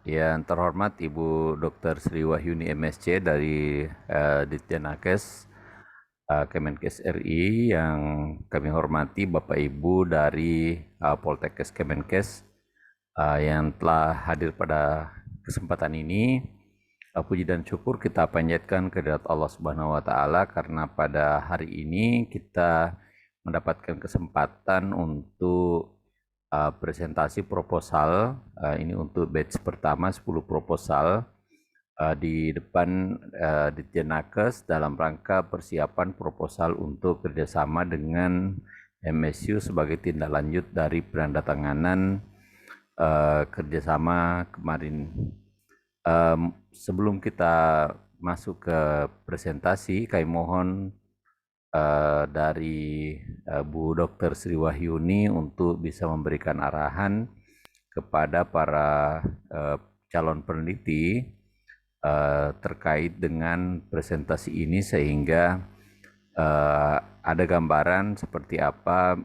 Yang terhormat Ibu Dr. Sri Wahyuni MSc dari Ditjenakes Kemenkes RI, yang kami hormati Bapak Ibu dari Poltekkes Kemenkes yang telah hadir pada kesempatan ini. Puji dan syukur kita panjatkan kehadirat Allah Subhanahu wa taala karena pada hari ini kita mendapatkan kesempatan untuk presentasi proposal. Ini untuk batch pertama 10 proposal di depan Ditjenakes dalam rangka persiapan proposal untuk kerjasama dengan MSU sebagai tindak lanjut dari penandatanganan kerjasama kemarin. Sebelum kita masuk ke presentasi, kami mohon dari Bu Dr. Sri Wahyuni untuk bisa memberikan arahan kepada para calon peneliti terkait dengan presentasi ini, sehingga ada gambaran seperti apa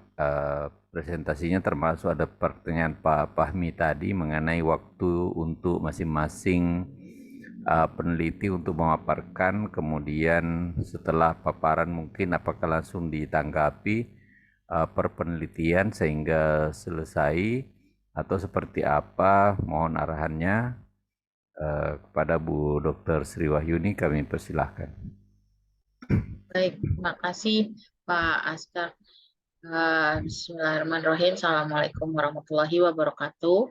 presentasinya, termasuk ada pertanyaan Pak Fahmi tadi mengenai waktu untuk masing-masing peneliti untuk memaparkan, kemudian setelah paparan mungkin apakah langsung ditanggapi per penelitian sehingga selesai atau seperti apa. Mohon arahannya kepada Bu Dr. Sri Wahyuni, kami persilahkan. Baik, terima kasih Pak Askar. Bismillahirrahmanirrahim. Assalamualaikum warahmatullahi wabarakatuh.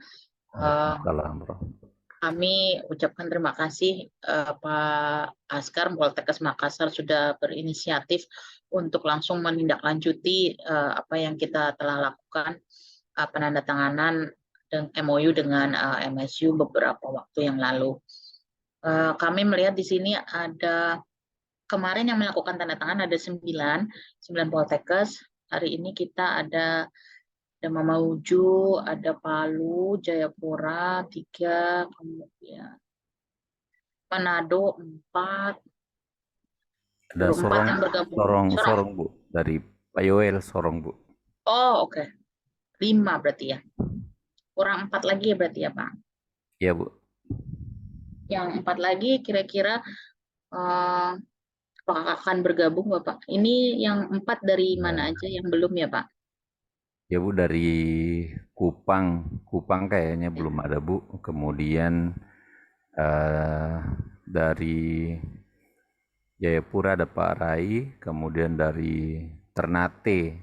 Waalaikumsalam. Kami ucapkan terima kasih Pak Askar, Poltekkes Makassar sudah berinisiatif untuk langsung menindaklanjuti apa yang kita telah lakukan, penandatanganan dan MOU dengan MSU beberapa waktu yang lalu. Kami melihat di sini ada kemarin yang melakukan tanda tangan ada 9 Poltekkes. Hari ini kita ada Mamuju, ada Palu, Jayapura 3, kemudian Manado 4, Ada baru 4 yang bergabung. Sorong Bu, dari Pak Yoel Sorong Bu. Oh oke, 5 berarti ya. Kurang 4 lagi ya berarti ya Pak. Iya Bu. Yang 4 lagi kira-kira apakah akan bergabung Bapak? Ini yang 4 dari mana aja yang belum ya Pak? Ya Bu, dari Kupang kayaknya belum ada Bu. Kemudian dari Jayapura ada Pak Rai, kemudian dari Ternate.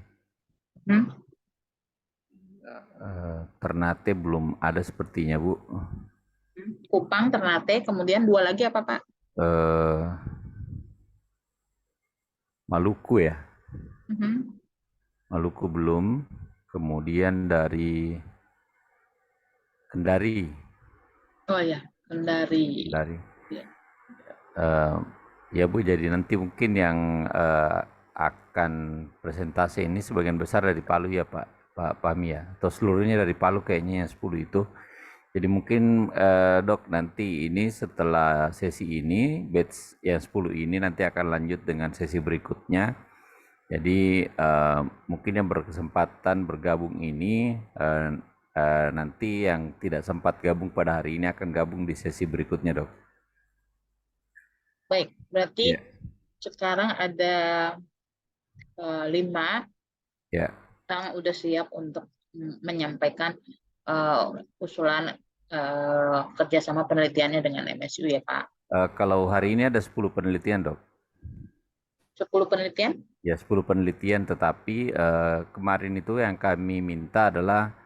Ternate belum ada sepertinya Bu. Kupang, Ternate, kemudian 2 lagi apa Pak? Maluku ya. Mhm. Maluku belum. Kemudian dari Kendari. Oh ya, Kendari. Kendari. Ya. Ya Bu, jadi nanti mungkin yang akan presentasi ini sebagian besar dari Palu ya Pak Fahmi ya, atau seluruhnya dari Palu kayaknya yang 10 itu. Jadi mungkin Dok, nanti ini setelah sesi ini, batch yang 10 ini nanti akan lanjut dengan sesi berikutnya. Jadi mungkin yang berkesempatan bergabung ini nanti yang tidak sempat gabung pada hari ini akan gabung di sesi berikutnya Dok. Baik, berarti Ya. sekarang ada 5 Ya. yang udah siap untuk menyampaikan usulan kerjasama penelitiannya dengan MSU ya Pak. Kalau hari ini ada 10 penelitian Dok. 10 penelitian? Ya, 10 penelitian, tetapi kemarin itu yang kami minta adalah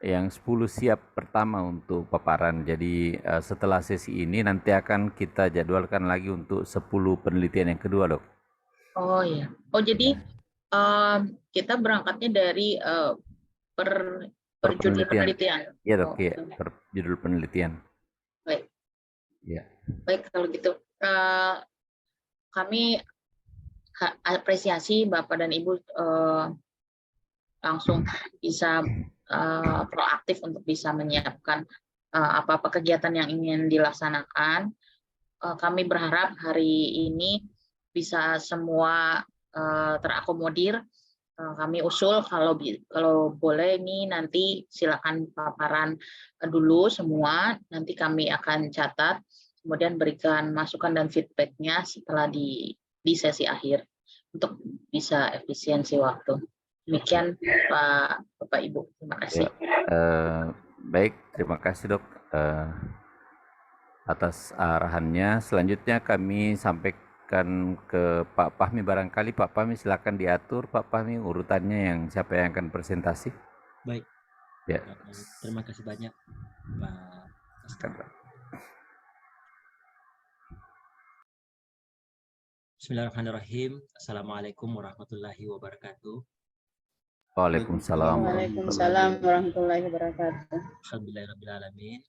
yang 10 siap pertama untuk paparan. Jadi setelah sesi ini nanti akan kita jadwalkan lagi untuk 10 penelitian yang kedua, Dok. Oh iya. Oh jadi kita berangkatnya dari per judul penelitian. Iya, Dok, Oh, ya, per judul penelitian. baik. Ya. Baik kalau gitu. Kami apresiasi Bapak dan Ibu langsung bisa proaktif untuk bisa menyiapkan apa-apa kegiatan yang ingin dilaksanakan. Kami berharap hari ini bisa semua terakomodir Kami usul kalau boleh ini nanti silakan paparan dulu semua, nanti kami akan catat, kemudian berikan masukan dan feedback-nya setelah di sesi akhir untuk bisa efisiensi waktu. Demikian Bapak Ibu, terima kasih. Baik, terima kasih Dok atas arahannya. Selanjutnya kami sampaikan ke Pak Fahmi, barangkali Pak Fahmi silakan diatur Pak Fahmi urutannya yang siapa yang akan presentasi. Baik. Ya. Terima kasih banyak Pak Askar. Bismillahirrahmanirrahim. Assalamualaikum warahmatullahi wabarakatuh. Waalaikumsalam. Waalaikumsalam warahmatullahi wabarakatuh. Alhamdulillahirrahmanirrahim.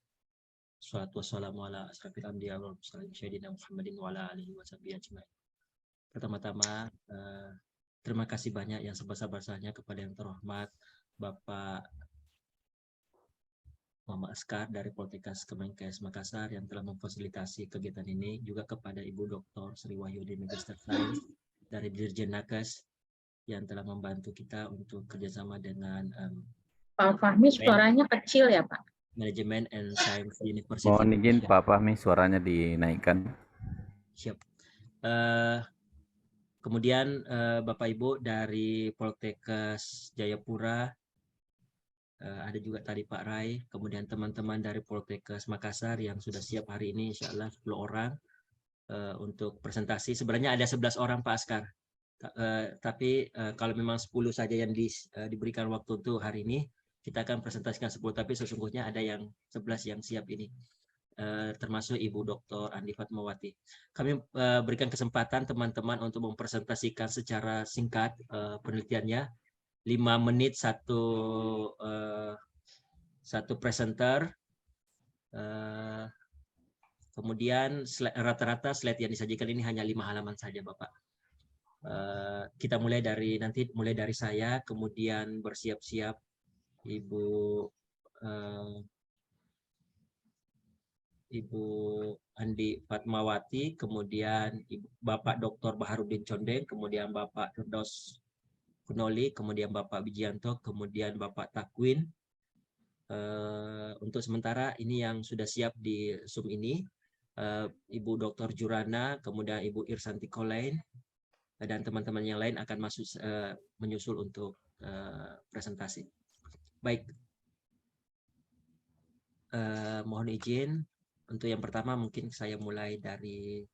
Wassalatu wassalamu ala asrafil anbiya wal mursalin sayyidina Muhammadin wa ala alihi wa sahbihi ajmain. Pertama-tama terima kasih banyak yang sebesar-besarnya kepada yang terhormat Bapak Muhammad Askar dari Poltekkes Kemenkes Makassar yang telah memfasilitasi kegiatan ini, juga kepada Ibu Dr. Sri Wahyuni Magister Sains dari Dirjen Nakes yang telah membantu kita untuk kerjasama dengan Pak Fahmi suaranya kecil ya Pak? Manajemen and Science University. Mohon izin Pak Fahmi suaranya dinaikkan. Siap. Kemudian Bapak Ibu dari Poltekkes Jayapura, ada juga tadi Pak Rai, kemudian teman-teman dari Poltekkes Makassar yang sudah siap hari ini, insya Allah 10 orang untuk presentasi. Sebenarnya ada 11 orang Pak Askar, tapi kalau memang 10 saja yang diberikan waktu untuk hari ini, kita akan presentasikan 10, tapi sesungguhnya ada yang 11 yang siap ini, termasuk Ibu Dr. Andi Fatmawati. Kami berikan kesempatan teman-teman untuk mempresentasikan secara singkat penelitiannya, 5 menit satu presenter. Kemudian rata-rata slide yang disajikan ini hanya 5 halaman saja Bapak. Kita mulai dari saya, kemudian bersiap-siap Ibu Andi Fatmawati, kemudian Bapak Dr. Baharudin Condeng, kemudian Bapak Firdaus Kunoli, kemudian Bapak Wijianto, kemudian Bapak Takwin. Untuk sementara ini yang sudah siap di Zoom ini, Ibu Dr. Jurana, kemudian Ibu Irsanti Kolain, dan teman-teman yang lain akan menyusul untuk presentasi. Baik, mohon izin untuk yang pertama mungkin saya mulai dari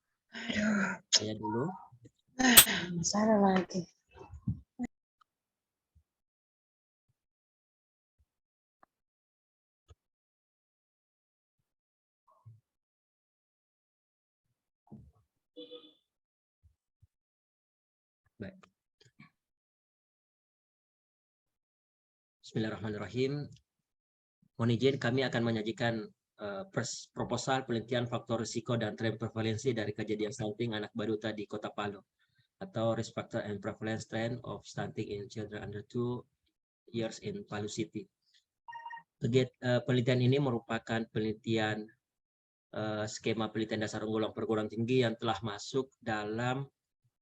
saya dulu. Salah lagi. Baik. Bismillahirrahmanirrahim. Mohon izin, kami akan menyajikan proposal penelitian faktor risiko dan tren prevalensi dari kejadian stunting anak balita di Kota Palu, atau Risk Factor and Prevalence Trend of Stunting in Children Under 2 Years in Palu City. Penelitian ini merupakan penelitian skema penelitian dasar unggulan perguruan tinggi yang telah masuk dalam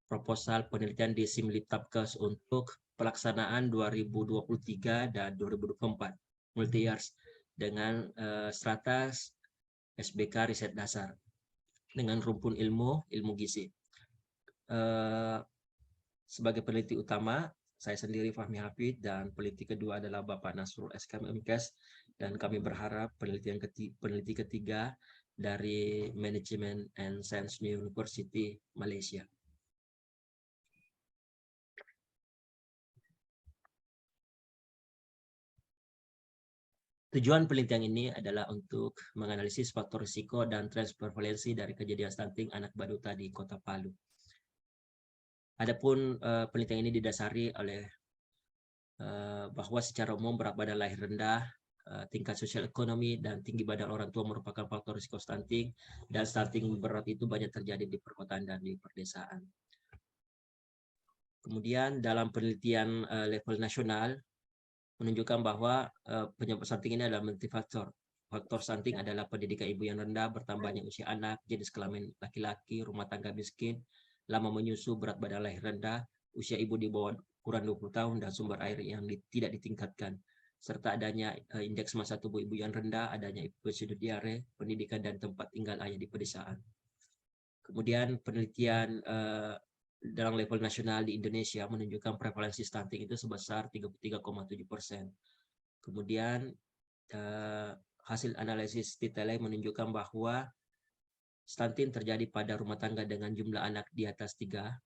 proposal penelitian di Simliptapkes untuk pelaksanaan 2023 dan 2024 multi-years dengan strata SBK riset dasar dengan rumpun ilmu gizi. Sebagai peneliti utama, saya sendiri Fahmi Hafid, dan peneliti kedua adalah Bapak Nasrul SK Kemenkes, dan kami berharap peneliti ketiga dari Management and Science University Malaysia. Tujuan penelitian ini adalah untuk menganalisis faktor risiko dan tren prevalensi dari kejadian stunting anak balita di Kota Palu. Adapun penelitian ini didasari oleh bahwa secara umum berat badan lahir rendah, tingkat sosial ekonomi, dan tinggi badan orang tua merupakan faktor risiko stunting, dan stunting berat itu banyak terjadi di perkotaan dan di perdesaan. Kemudian dalam penelitian level nasional menunjukkan bahwa penyebab stunting ini adalah multifaktor. Faktor stunting adalah pendidikan ibu yang rendah, bertambahnya usia anak, jenis kelamin laki-laki, rumah tangga miskin, lama menyusu, berat badan lahir rendah, usia ibu di bawah kurang 20 tahun dan sumber air yang tidak ditingkatkan, serta adanya indeks massa tubuh ibu yang rendah, adanya episode diare, pendidikan dan tempat tinggal ayah di pedesaan. Kemudian penelitian dalam level nasional di Indonesia menunjukkan prevalensi stunting itu sebesar 33,7%. Kemudian hasil analisis detailnya menunjukkan bahwa stunting terjadi pada rumah tangga dengan jumlah anak di atas 3,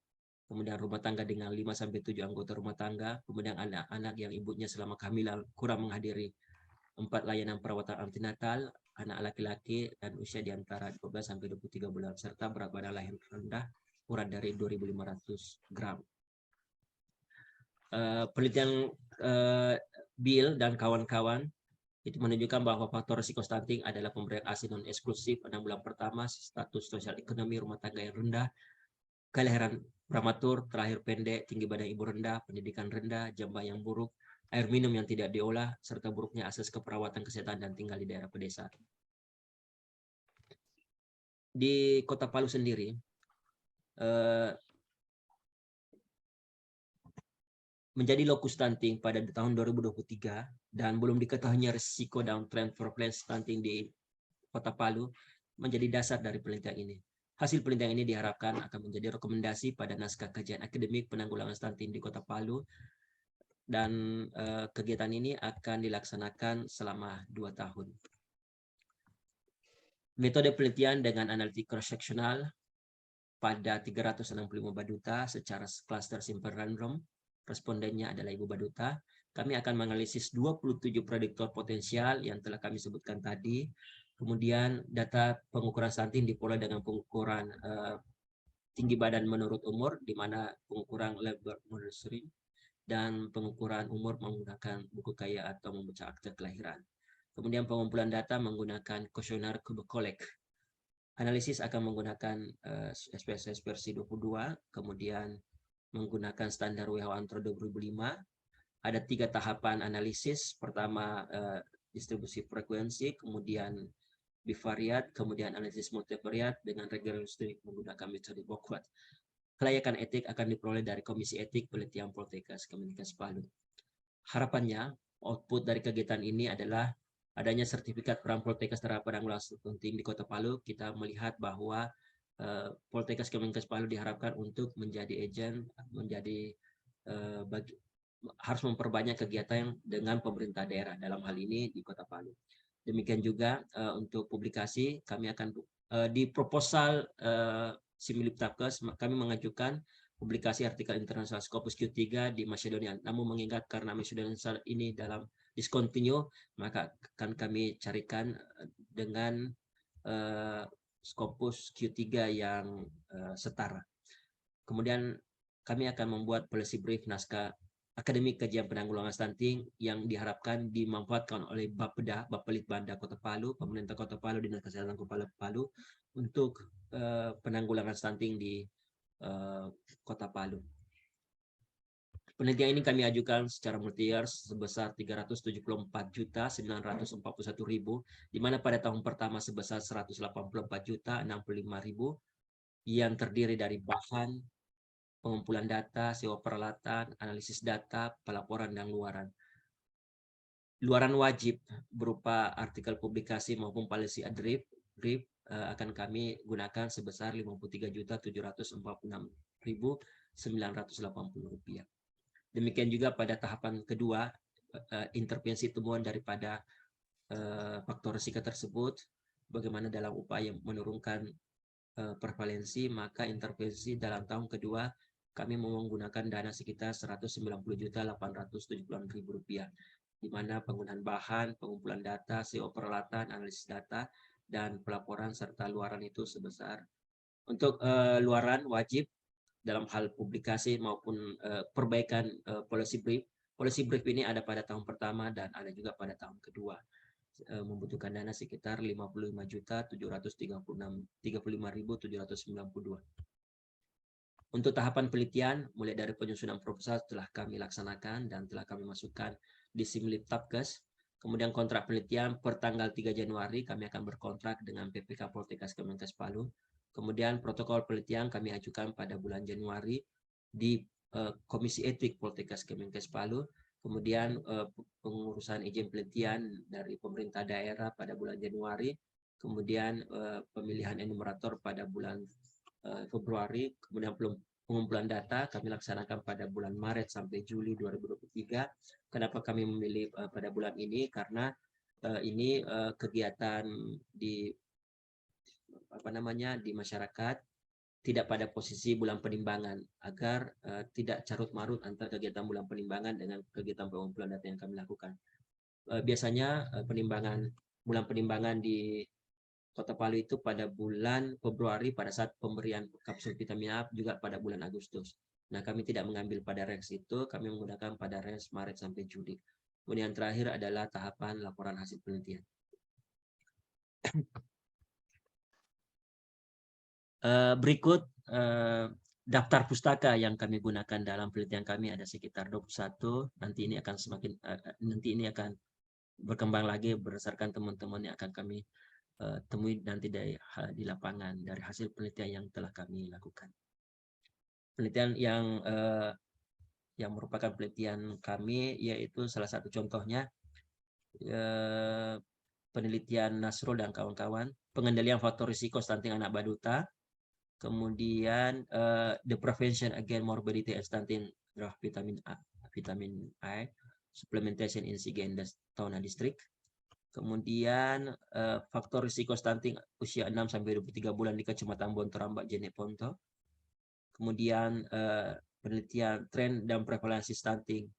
kemudian rumah tangga dengan 5-7 anggota rumah tangga, kemudian anak-anak yang ibunya selama kehamilan kurang menghadiri 4 layanan perawatan antinatal, anak laki-laki dan usia di antara 12-23 bulan, serta berat badan lahir rendah kurang dari 2.500 gram. Penelitian Bill dan kawan-kawan itu menunjukkan bahwa faktor risiko stunting adalah pemberian ASI non eksklusif 6 bulan pertama, status sosial ekonomi rumah tangga yang rendah, kelahiran prematur, terlahir pendek, tinggi badan ibu rendah, pendidikan rendah, jambah yang buruk, air minum yang tidak diolah, serta buruknya akses ke perawatan kesehatan dan tinggal di daerah pedesaan. Di Kota Palu sendiri, menjadi lokus stunting pada tahun 2023 dan belum diketahuinya risiko downtrend prevalence stunting di Kota Palu menjadi dasar dari penelitian ini. Hasil penelitian ini diharapkan akan menjadi rekomendasi pada naskah kajian akademik penanggulangan stunting di Kota Palu, dan kegiatan ini akan dilaksanakan selama 2 tahun. Metode penelitian dengan analitik cross-sectional pada 365 baduta secara cluster simple random. Respondennya adalah Ibu Baduta. Kami akan menganalisis 27 prediktor potensial yang telah kami sebutkan tadi. Kemudian data pengukuran stunting diperoleh dengan pengukuran tinggi badan menurut umur, di mana pengukuran labor monitoring dan pengukuran umur menggunakan buku kaya atau membaca akte kelahiran. Kemudian pengumpulan data menggunakan kuesioner Kolek. Analisis akan menggunakan SPSS versi 22, kemudian menggunakan standar WHO Antro 2005. Ada 3 tahapan analisis. Pertama, distribusi frekuensi, kemudian bivariat, kemudian analisis multivariat dengan regresi menggunakan metode Boquat. Kelayakan etik akan diperoleh dari Komisi Etik Penelitian Poltekkes Kemenkes Palu. Harapannya, output dari kegiatan ini adalah adanya sertifikat peran Poltekkes terhadap penanggulangan stunting di Kota Palu. Kita melihat bahwa Poltekkes Kemenkes Palu diharapkan untuk menjadi agent, harus memperbanyak kegiatan dengan pemerintah daerah dalam hal ini di Kota Palu. Demikian juga untuk publikasi, kami akan di proposal Similiptapkes kami mengajukan publikasi artikel internasional Scopus Q3 di Macedonia. Namun mengingat karena Macedonia ini dalam discontinue, maka akan kami carikan dengan Scopus Q3 yang setara. Kemudian kami akan membuat policy brief naskah akademik kajian penanggulangan stunting yang diharapkan dimanfaatkan oleh Bapeda, Bapelitbanda Kota Palu, pemerintah Kota Palu, Dinas Kesehatan Kota Palu untuk penanggulangan stunting di Kota Palu. Penelitian ini kami ajukan secara multi-year sebesar 374.941.000, di mana pada tahun pertama sebesar 184.065.000 yang terdiri dari bahan, pengumpulan data, sewa peralatan, analisis data, pelaporan, dan luaran. Luaran wajib berupa artikel publikasi maupun policy brief akan kami gunakan sebesar Rp53.746.980. Demikian juga pada tahapan kedua, intervensi temuan daripada faktor risiko tersebut, bagaimana dalam upaya menurunkan prevalensi, maka intervensi dalam tahun kedua kami menggunakan dana sekitar Rp190.870.000, di mana penggunaan bahan, pengumpulan data, SEO peralatan, analisis data, dan pelaporan serta luaran itu sebesar. Untuk luaran wajib dalam hal publikasi maupun perbaikan policy brief. Policy brief ini ada pada tahun pertama dan ada juga pada tahun kedua. Membutuhkan dana sekitar Rp55.735.792. Untuk tahapan penelitian, mulai dari penyusunan proposal telah kami laksanakan dan telah kami masukkan di Similiptapkes. Kemudian kontrak penelitian per tanggal 3 Januari kami akan berkontrak dengan PPK Poltekkes Kemenkes Palu. Kemudian protokol penelitian kami ajukan pada bulan Januari. Di Komisi Etik Poltekkes Kemenkes Palu, kemudian pengurusan izin penelitian dari pemerintah daerah pada bulan Januari, kemudian pemilihan enumerator pada bulan Februari, kemudian pengumpulan data kami laksanakan pada bulan Maret sampai Juli 2023. Kenapa kami memilih pada bulan ini? Karena ini kegiatan di di masyarakat tidak pada posisi bulan penimbangan, agar tidak carut marut antara kegiatan bulan penimbangan dengan kegiatan pengumpulan data yang kami lakukan. Biasanya bulan penimbangan di Kota Palu itu pada bulan Februari pada saat pemberian kapsul vitamin A, juga pada bulan Agustus. Nah, kami tidak mengambil pada range itu, kami menggunakan pada range Maret sampai Juli. Kemudian terakhir adalah tahapan laporan hasil penelitian. Berikut daftar pustaka yang kami gunakan dalam penelitian kami ada sekitar 21. Nanti ini akan berkembang lagi berdasarkan teman-teman yang akan kami temui nanti di lapangan dari hasil penelitian yang telah kami lakukan. Penelitian yang merupakan penelitian kami yaitu salah satu contohnya penelitian Nasrul dan kawan-kawan, pengendalian faktor risiko stunting anak baduta. Kemudian the prevention against morbidity and stunting draft vitamin A supplementation in Sigendas Tauna District. Kemudian faktor risiko stunting usia 6 sampai 23 bulan di Kecamatan Bontorambak Jeneponto. Kemudian penelitian tren dan prevalensi stunting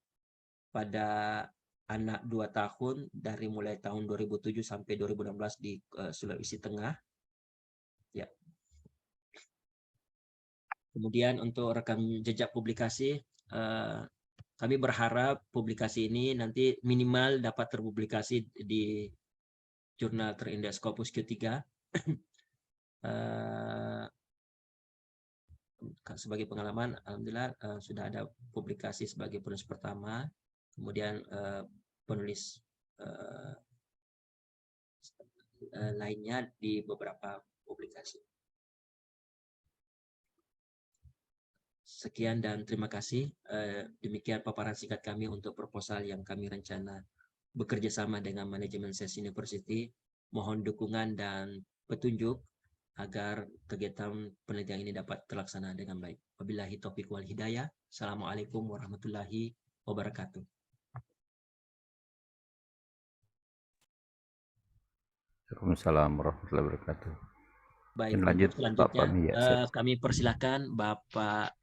pada anak 2 tahun dari mulai tahun 2007 sampai 2016 di Sulawesi Tengah. Ya. Kemudian untuk rekam jejak publikasi, kami berharap publikasi ini nanti minimal dapat terpublikasi di jurnal terindeks Scopus Q3. Sebagai pengalaman, alhamdulillah sudah ada publikasi sebagai penulis pertama, kemudian penulis lainnya di beberapa publikasi. Sekian dan terima kasih. Demikian paparan singkat kami untuk proposal yang kami rencana bekerja sama dengan manajemen SES University. Mohon dukungan dan petunjuk agar kegiatan penelitian ini dapat terlaksana dengan baik. Wabillahi taufiq wal hidayah. Assalamualaikum warahmatullahi wabarakatuh. Waalaikumsalam warahmatullahi wabarakatuh. Baik, lanjut selanjutnya Bapak, kami persilakan Bapak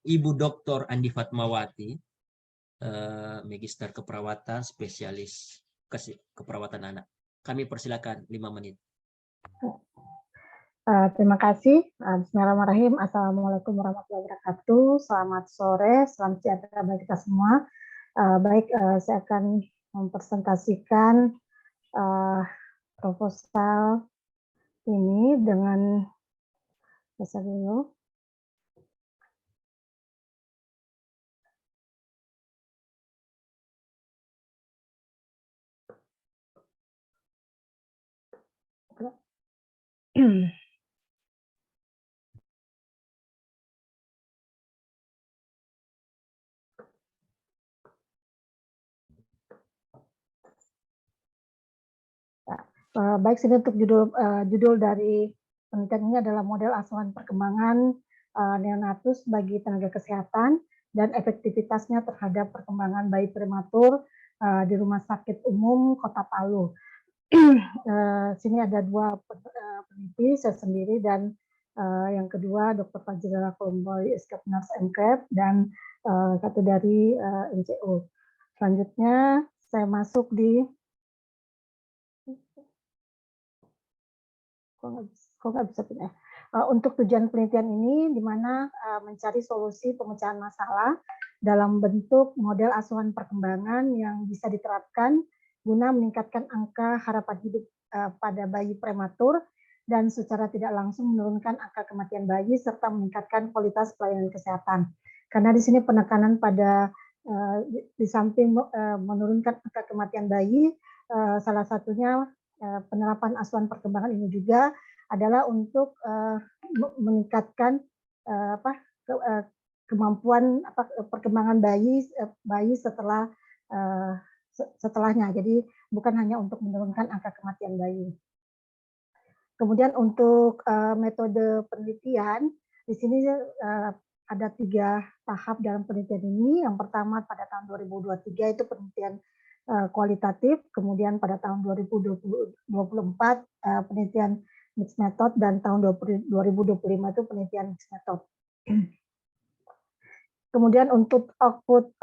Ibu Dr. Andi Fatmawati, Magister Keperawatan, Spesialis Keperawatan Anak. Kami persilakan 5 menit. Terima kasih. Bismillahirrahmanirrahim. Assalamualaikum warahmatullahi wabarakatuh. Selamat sore, selamat sejahtera bagi kita semua. Saya akan mempresentasikan proposal ini dengan bahasa dulu. Baik, sini untuk judul dari penelitian ini adalah model asuhan perkembangan neonatus bagi tenaga kesehatan dan efektivitasnya terhadap perkembangan bayi prematur di Rumah Sakit Umum Kota Palu. Sini ada 2 peneliti, saya sendiri dan yang kedua Dr. Fajrila Kolomboy, Escape Nurse MKF, dan satu dari NCO. Selanjutnya saya masuk di untuk tujuan penelitian ini, di mana mencari solusi pemecahan masalah dalam bentuk model asuhan perkembangan yang bisa diterapkan guna meningkatkan angka harapan hidup pada bayi prematur dan secara tidak langsung menurunkan angka kematian bayi serta meningkatkan kualitas pelayanan kesehatan. Karena di sini penekanan pada di samping menurunkan angka kematian bayi, salah satunya penerapan asuhan perkembangan ini juga adalah untuk meningkatkan apa kemampuan perkembangan bayi setelahnya. Jadi bukan hanya untuk menurunkan angka kematian bayi. Kemudian untuk metode penelitian, di sini ada 3 tahap dalam penelitian ini. Yang pertama pada tahun 2023 itu penelitian kualitatif, kemudian pada tahun 2024 penelitian mixed method, dan tahun 2025 itu penelitian mixed method. Kemudian untuk output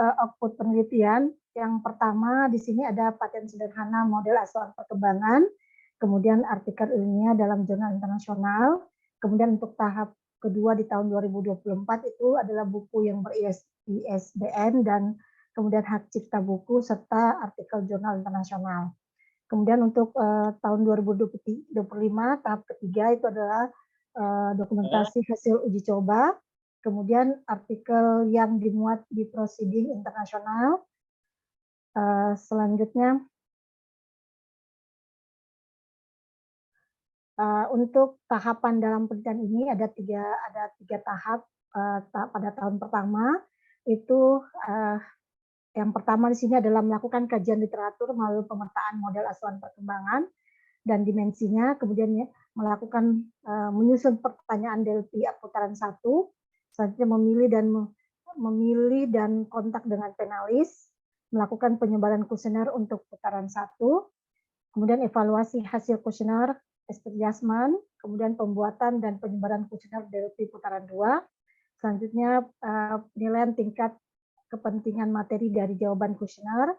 penelitian, yang pertama di sini ada paten sederhana model asuhan perkembangan, kemudian artikel ilmiah dalam jurnal internasional, kemudian untuk tahap kedua di tahun 2024 itu adalah buku yang ber-ISBN dan kemudian hak cipta buku serta artikel jurnal internasional. Kemudian untuk tahun 2025 tahap ketiga itu adalah dokumentasi hasil uji coba, kemudian artikel yang dimuat di proceeding internasional. Selanjutnya untuk tahapan dalam penelitian ini ada tiga tahap. Pada tahun pertama itu yang pertama di sini adalah melakukan kajian literatur melalui pemetaan model asuhan perkembangan dan dimensinya, kemudian melakukan menyusun pertanyaan DLP putaran 1, selanjutnya memilih dan kontak dengan penalis, melakukan penyebaran kuesioner untuk putaran 1, kemudian evaluasi hasil kuesioner expert judgment, kemudian pembuatan dan penyebaran kuesioner DLP putaran 2, selanjutnya penilaian tingkat kepentingan materi dari jawaban kuesioner,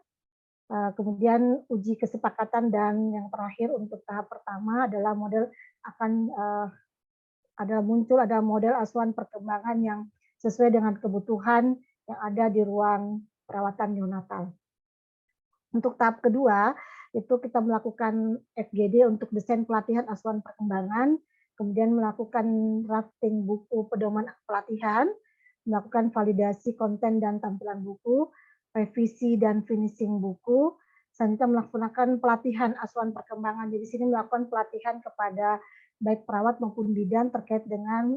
kemudian uji kesepakatan, dan yang terakhir untuk tahap pertama adalah ada model asuhan perkembangan yang sesuai dengan kebutuhan yang ada di ruang perawatan neonatal. Untuk tahap kedua itu kita melakukan FGD untuk desain pelatihan asuhan perkembangan, kemudian melakukan drafting buku pedoman pelatihan, melakukan validasi konten dan tampilan buku, revisi dan finishing buku, selanjutnya melaksanakan pelatihan asuhan perkembangan. Jadi sini melakukan pelatihan kepada baik perawat maupun bidan terkait dengan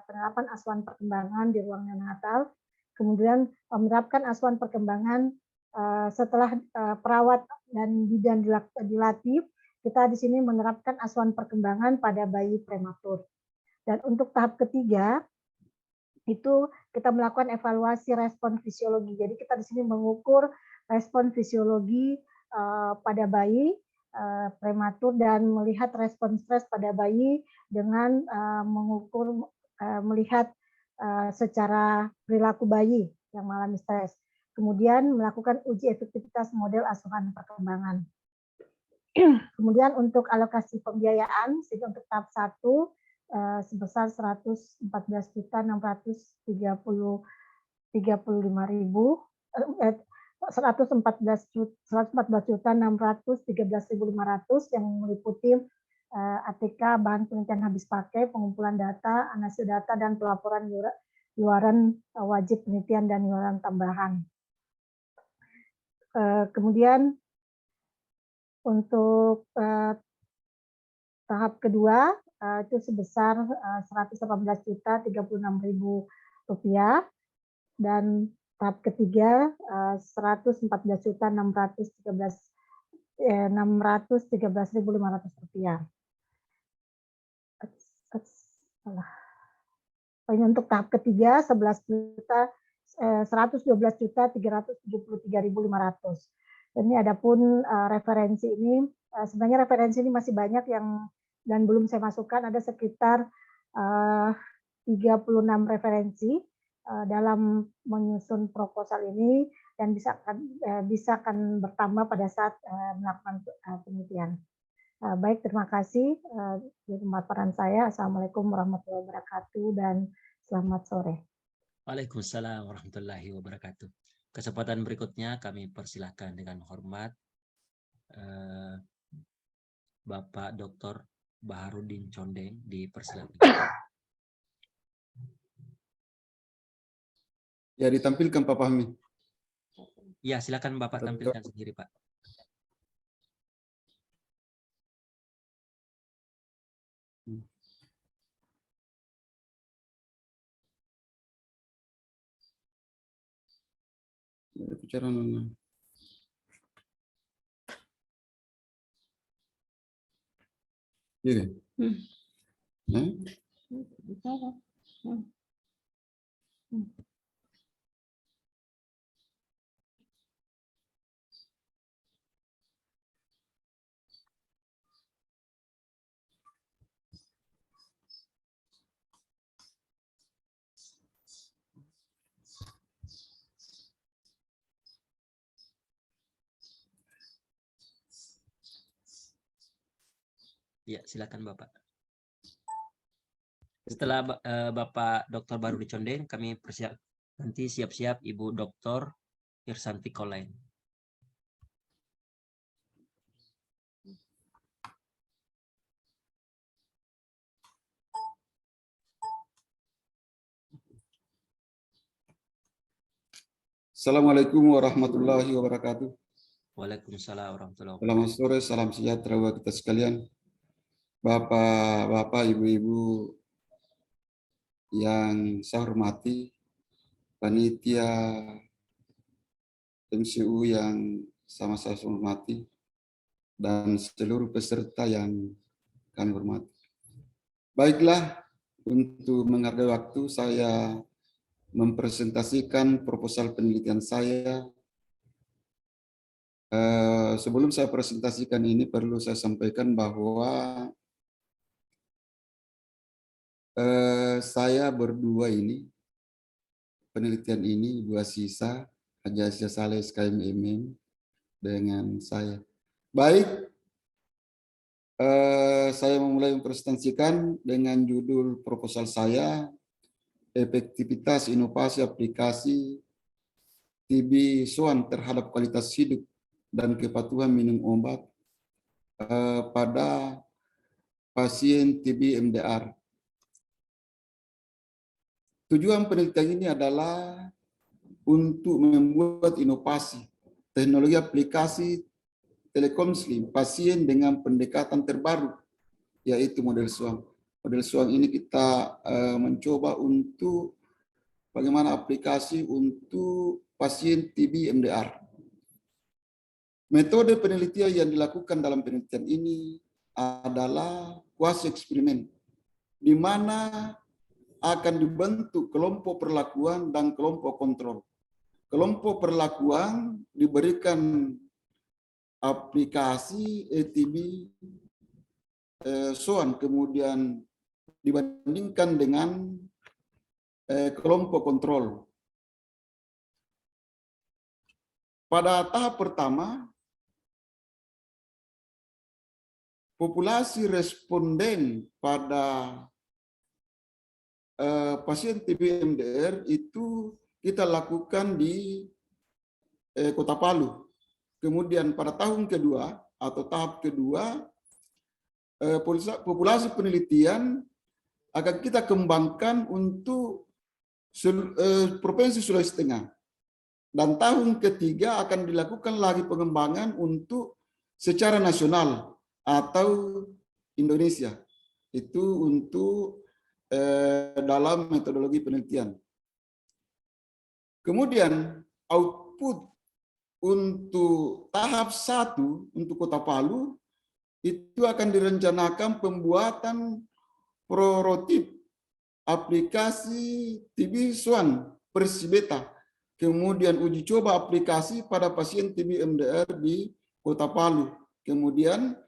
penerapan asuhan perkembangan di ruang neonatal, kemudian menerapkan asuhan perkembangan setelah perawat dan bidan dilatih, kita di sini menerapkan asuhan perkembangan pada bayi prematur. Dan untuk tahap ketiga itu kita melakukan evaluasi respon fisiologi. Jadi kita di sini mengukur respon fisiologi pada bayi prematur dan melihat respon stres pada bayi dengan melihat secara perilaku bayi yang mengalami stres. Kemudian melakukan uji efektivitas model asuhan perkembangan. Kemudian untuk alokasi pembiayaan, untuk tahap 1 sebesar 114.613.500 yang meliputi ATK, bahan penelitian habis pakai, pengumpulan data, analisis data, dan pelaporan iuran wajib penelitian dan iuran tambahan. Kemudian untuk tahap kedua itu sebesar Rp118.036.000 dan tahap ketiga 114.613.500 Ini untuk tahap ketiga 112.373.500. Ini adapun referensi ini, sebenarnya referensi ini masih banyak yang dan belum saya masukkan, ada sekitar 36 referensi dalam menyusun proposal ini dan bisa akan bertambah pada saat melakukan penelitian. Baik, terima kasih di pemaparan saya. Assalamualaikum warahmatullahi wabarakatuh dan selamat sore. Waalaikumsalam warahmatullahi wabarakatuh. Kesempatan berikutnya kami persilahkan dengan hormat Bapak Dr. Baharudin Condeng, dipersilakan. Ya, ditampilkan Pak Fahmi. Ya, silakan Bapak tampilkan sendiri, Pak. Bicara iya. Ya, silakan Bapak. Setelah Bapak Dr. Barudi Condeng, kami nanti siap-siap Ibu Dr. Irsanti Kolain. Assalamualaikum warahmatullahi wabarakatuh. Waalaikumsalam warahmatullahi Selamat wabarakatuh. sore, salam sejahtera buat kita sekalian. Bapak-bapak, ibu-ibu yang saya hormati, panitia MCU yang sama saya hormati, dan seluruh peserta yang kami hormati. Baiklah, untuk menghargai waktu, saya mempresentasikan proposal penelitian saya. Sebelum saya presentasikan ini, perlu saya sampaikan bahwa saya berdua ini, penelitian ini, Bu Asisa, Haji Asisa Saleh SKMMM, dengan saya. Baik, saya memulai mempresentasikan dengan judul proposal saya, efektivitas inovasi aplikasi TB SOAN terhadap kualitas hidup dan kepatuhan minum obat pada pasien TB MDR. Tujuan penelitian ini adalah untuk membuat inovasi teknologi aplikasi telekonseling pasien dengan pendekatan terbaru, yaitu model SOAN. Model SOAN ini kita mencoba untuk bagaimana aplikasi untuk pasien TB MDR. Metode penelitian yang dilakukan dalam penelitian ini adalah kuasi eksperimen, di mana akan dibentuk kelompok perlakuan dan kelompok kontrol. Kelompok perlakuan diberikan aplikasi ETB SOAN, kemudian dibandingkan dengan kelompok kontrol. Pada tahap pertama, populasi responden pada pasien TB MDR itu kita lakukan di Kota Palu. Kemudian pada tahun kedua atau tahap kedua, populasi penelitian akan kita kembangkan untuk Provinsi Sulawesi Tengah. Dan tahun ketiga akan dilakukan lagi pengembangan untuk secara nasional atau Indonesia. Itu untuk dalam metodologi penelitian. Kemudian output untuk tahap 1 untuk Kota Palu itu akan direncanakan pembuatan prototip aplikasi TB SOAN versi beta. Kemudian uji coba aplikasi pada pasien TB MDR di Kota Palu. Kemudian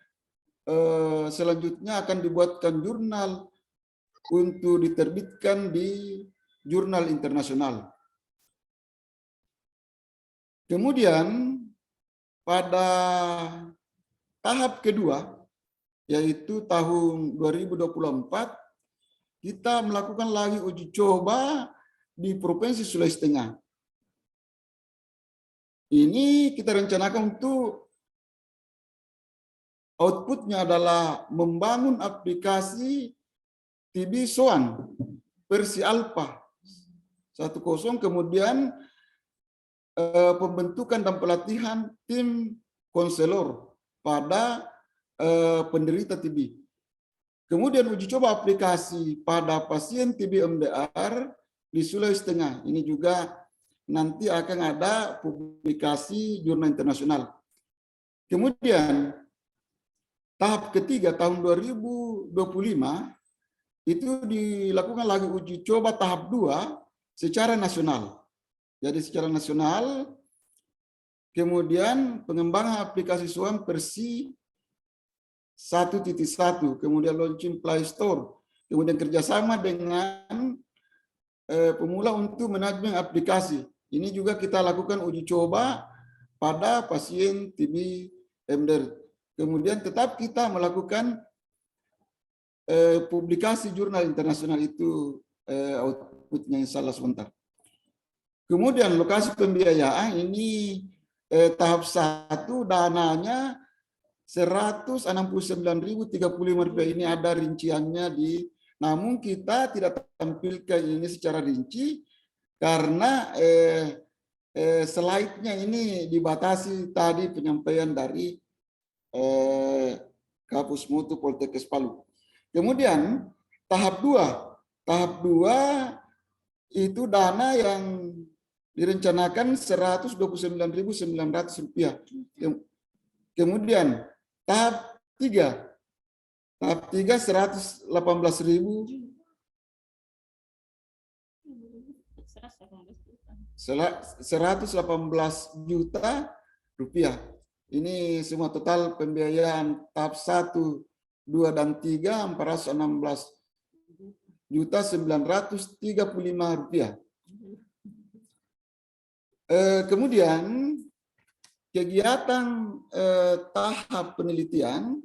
selanjutnya akan dibuatkan jurnal untuk diterbitkan di jurnal internasional. Kemudian pada tahap kedua, yaitu tahun 2024, kita melakukan lagi uji coba di Provinsi Sulawesi Tengah. Ini kita rencanakan untuk outputnya adalah membangun aplikasi TB SOAN versi Alpha 10, kemudian pembentukan dan pelatihan tim konselor pada penderita TB. Kemudian uji coba aplikasi pada pasien TB MDR di Sulawesi Tengah. Ini juga nanti akan ada publikasi jurnal internasional. Kemudian tahap ketiga tahun 2025 itu dilakukan lagi uji coba tahap 2 secara nasional. Jadi secara nasional, kemudian pengembangan aplikasi SOAN versi 1.1, kemudian launching Play Store, kemudian kerjasama dengan pemula untuk manajemen aplikasi. Ini juga kita lakukan uji coba pada pasien TB MDR. Kemudian tetap kita melakukan publikasi jurnal internasional itu outputnya insya Allah sebentar. Kemudian lokasi pembiayaan ini tahap 1 dananya 169.035 rupiah, ini ada rinciannya namun kita tidak tampilkan ini secara rinci karena slide-nya ini dibatasi tadi penyampaian dari Kapus Mutu Poltekkes Palu. Kemudian tahap 2 itu dana yang direncanakan 129.900 rupiah. Kemudian tahap 3 118.000 juta rupiah. Ini semua total pembiayaan tahap 1, 2, dan 3 416.935 rupiah. Kemudian kegiatan tahap penelitian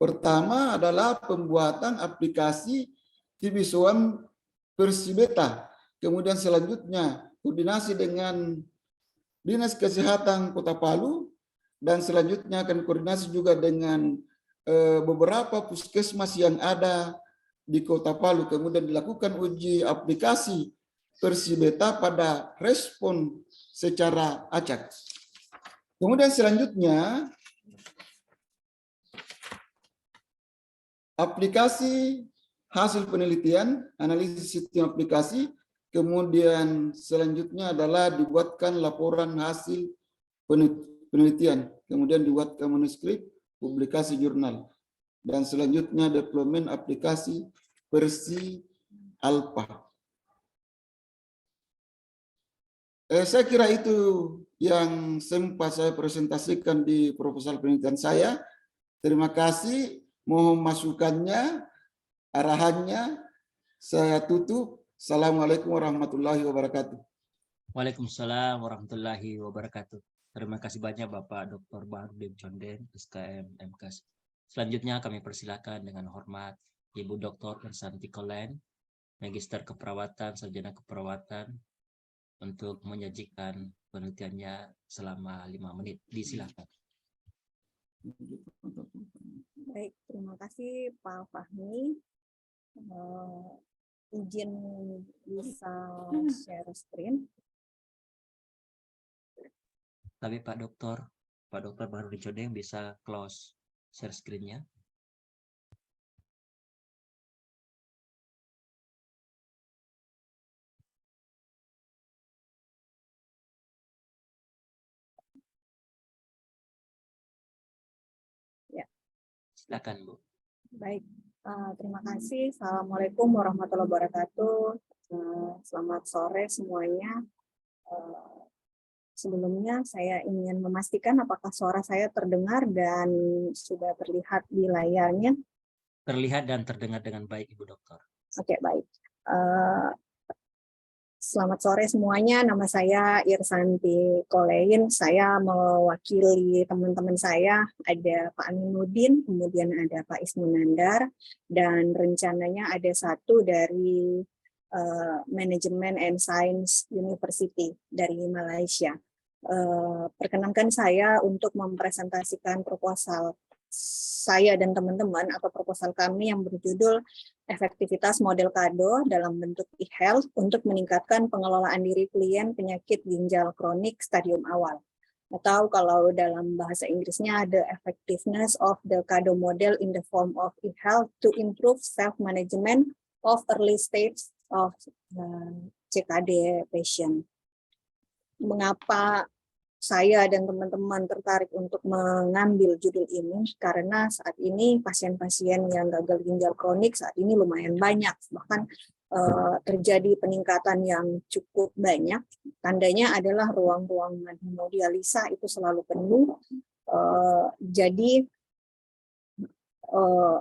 pertama adalah pembuatan aplikasi TB SOAN versi beta. Kemudian selanjutnya koordinasi dengan Dinas Kesehatan Kota Palu, dan selanjutnya akan koordinasi juga dengan beberapa puskesmas yang ada di Kota Palu. Kemudian dilakukan uji aplikasi versi beta pada respon secara acak. Kemudian selanjutnya aplikasi hasil penelitian, analisis sistem aplikasi, kemudian selanjutnya adalah dibuatkan laporan hasil penelitian, kemudian dibuatkan manuskrip, publikasi jurnal, dan selanjutnya deployment aplikasi versi alpha. Saya kira itu yang sempat saya presentasikan di proposal penelitian saya. Terima kasih. Mohon masukannya, arahannya. Saya tutup. Assalamualaikum warahmatullahi wabarakatuh. Waalaikumsalam warahmatullahi wabarakatuh. Terima kasih banyak Bapak Dr. Baharudin Conden, SKM MKes. Selanjutnya kami persilakan dengan hormat Ibu Dr. Ersanti Kolen, Magister Keperawatan, Sarjana Keperawatan, untuk menyajikan penelitiannya selama 5 menit. Disilakan. Baik, terima kasih Pak Fahmi. Izin bisa share screen. Tapi Pak Dr. Baharudin Conden bisa close share screen-nya. Silakan, Bu. Baik, terima kasih. Assalamualaikum warahmatullahi wabarakatuh. Selamat sore semuanya. Sebelumnya saya ingin memastikan apakah suara saya terdengar dan sudah terlihat di layarnya. Terlihat dan terdengar dengan baik, Ibu Dokter. Oke, baik. Selamat sore semuanya, nama saya Irsanti Kolein. Saya mewakili teman-teman saya, ada Pak Aminuddin, kemudian ada Pak Ismunandar, dan rencananya ada satu dari Management and Science University dari Malaysia. Perkenankan saya untuk mempresentasikan proposal saya dan teman-teman atau proposal kami yang berjudul efektivitas model KADO dalam bentuk e-health untuk meningkatkan pengelolaan diri klien penyakit ginjal kronik stadium awal. Atau kalau dalam bahasa Inggrisnya the effectiveness of the KADO model in the form of e-health to improve self-management of early stage of CKD patient. mengapa saya dan teman-teman tertarik untuk mengambil judul ini, karena saat ini pasien-pasien yang gagal ginjal kronik saat ini lumayan banyak, bahkan terjadi peningkatan yang cukup banyak. Tandanya adalah ruang-ruang hemodialisa itu selalu penuh. Jadi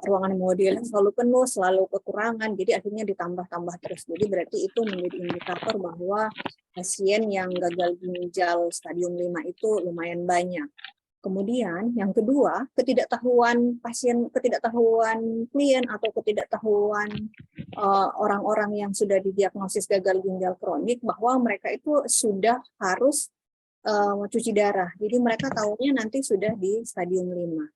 ruangan hemodialisa selalu penuh, selalu kekurangan, jadi akhirnya ditambah-tambah terus. Jadi berarti itu menjadi indikator bahwa pasien yang gagal ginjal stadium 5 itu lumayan banyak. Kemudian yang kedua, ketidaktahuan klien atau ketidaktahuan orang-orang yang sudah didiagnosis gagal ginjal kronik bahwa mereka itu sudah harus cuci darah. Jadi mereka tahunya nanti sudah di stadium 5.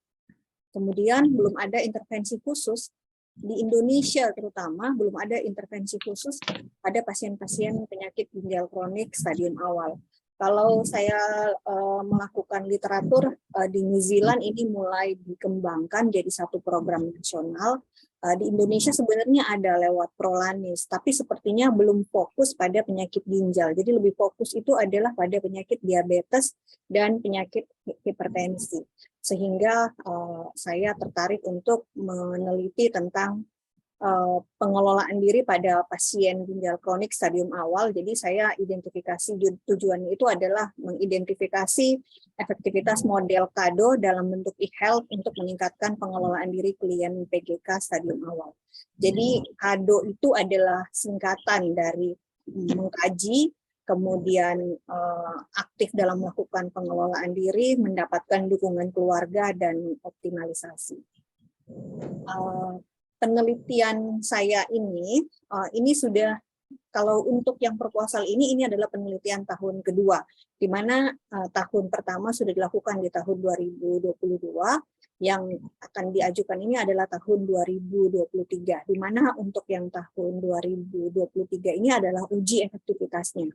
Kemudian belum ada intervensi khusus di Indonesia, terutama belum ada intervensi khusus pada pasien-pasien penyakit ginjal kronik stadium awal. Kalau saya melakukan literatur di New Zealand ini mulai dikembangkan jadi satu program nasional. Di Indonesia sebenarnya ada lewat Prolanis, tapi sepertinya belum fokus pada penyakit ginjal. Jadi lebih fokus itu adalah pada penyakit diabetes dan penyakit hipertensi. Sehingga saya tertarik untuk meneliti tentang pengelolaan diri pada pasien ginjal kronik stadium awal. Jadi saya identifikasi, tujuannya itu adalah mengidentifikasi efektivitas model KADO dalam bentuk e-health untuk meningkatkan pengelolaan diri klien PGK stadium awal. Jadi KADO itu adalah singkatan dari mengkaji, kemudian aktif dalam melakukan pengelolaan diri, mendapatkan dukungan keluarga, dan optimalisasi. Penelitian saya ini sudah, kalau untuk yang proposal ini adalah penelitian tahun kedua, di mana tahun pertama sudah dilakukan di tahun 2022, yang akan diajukan ini adalah tahun 2023, di mana untuk yang tahun 2023 ini adalah uji efektivitasnya.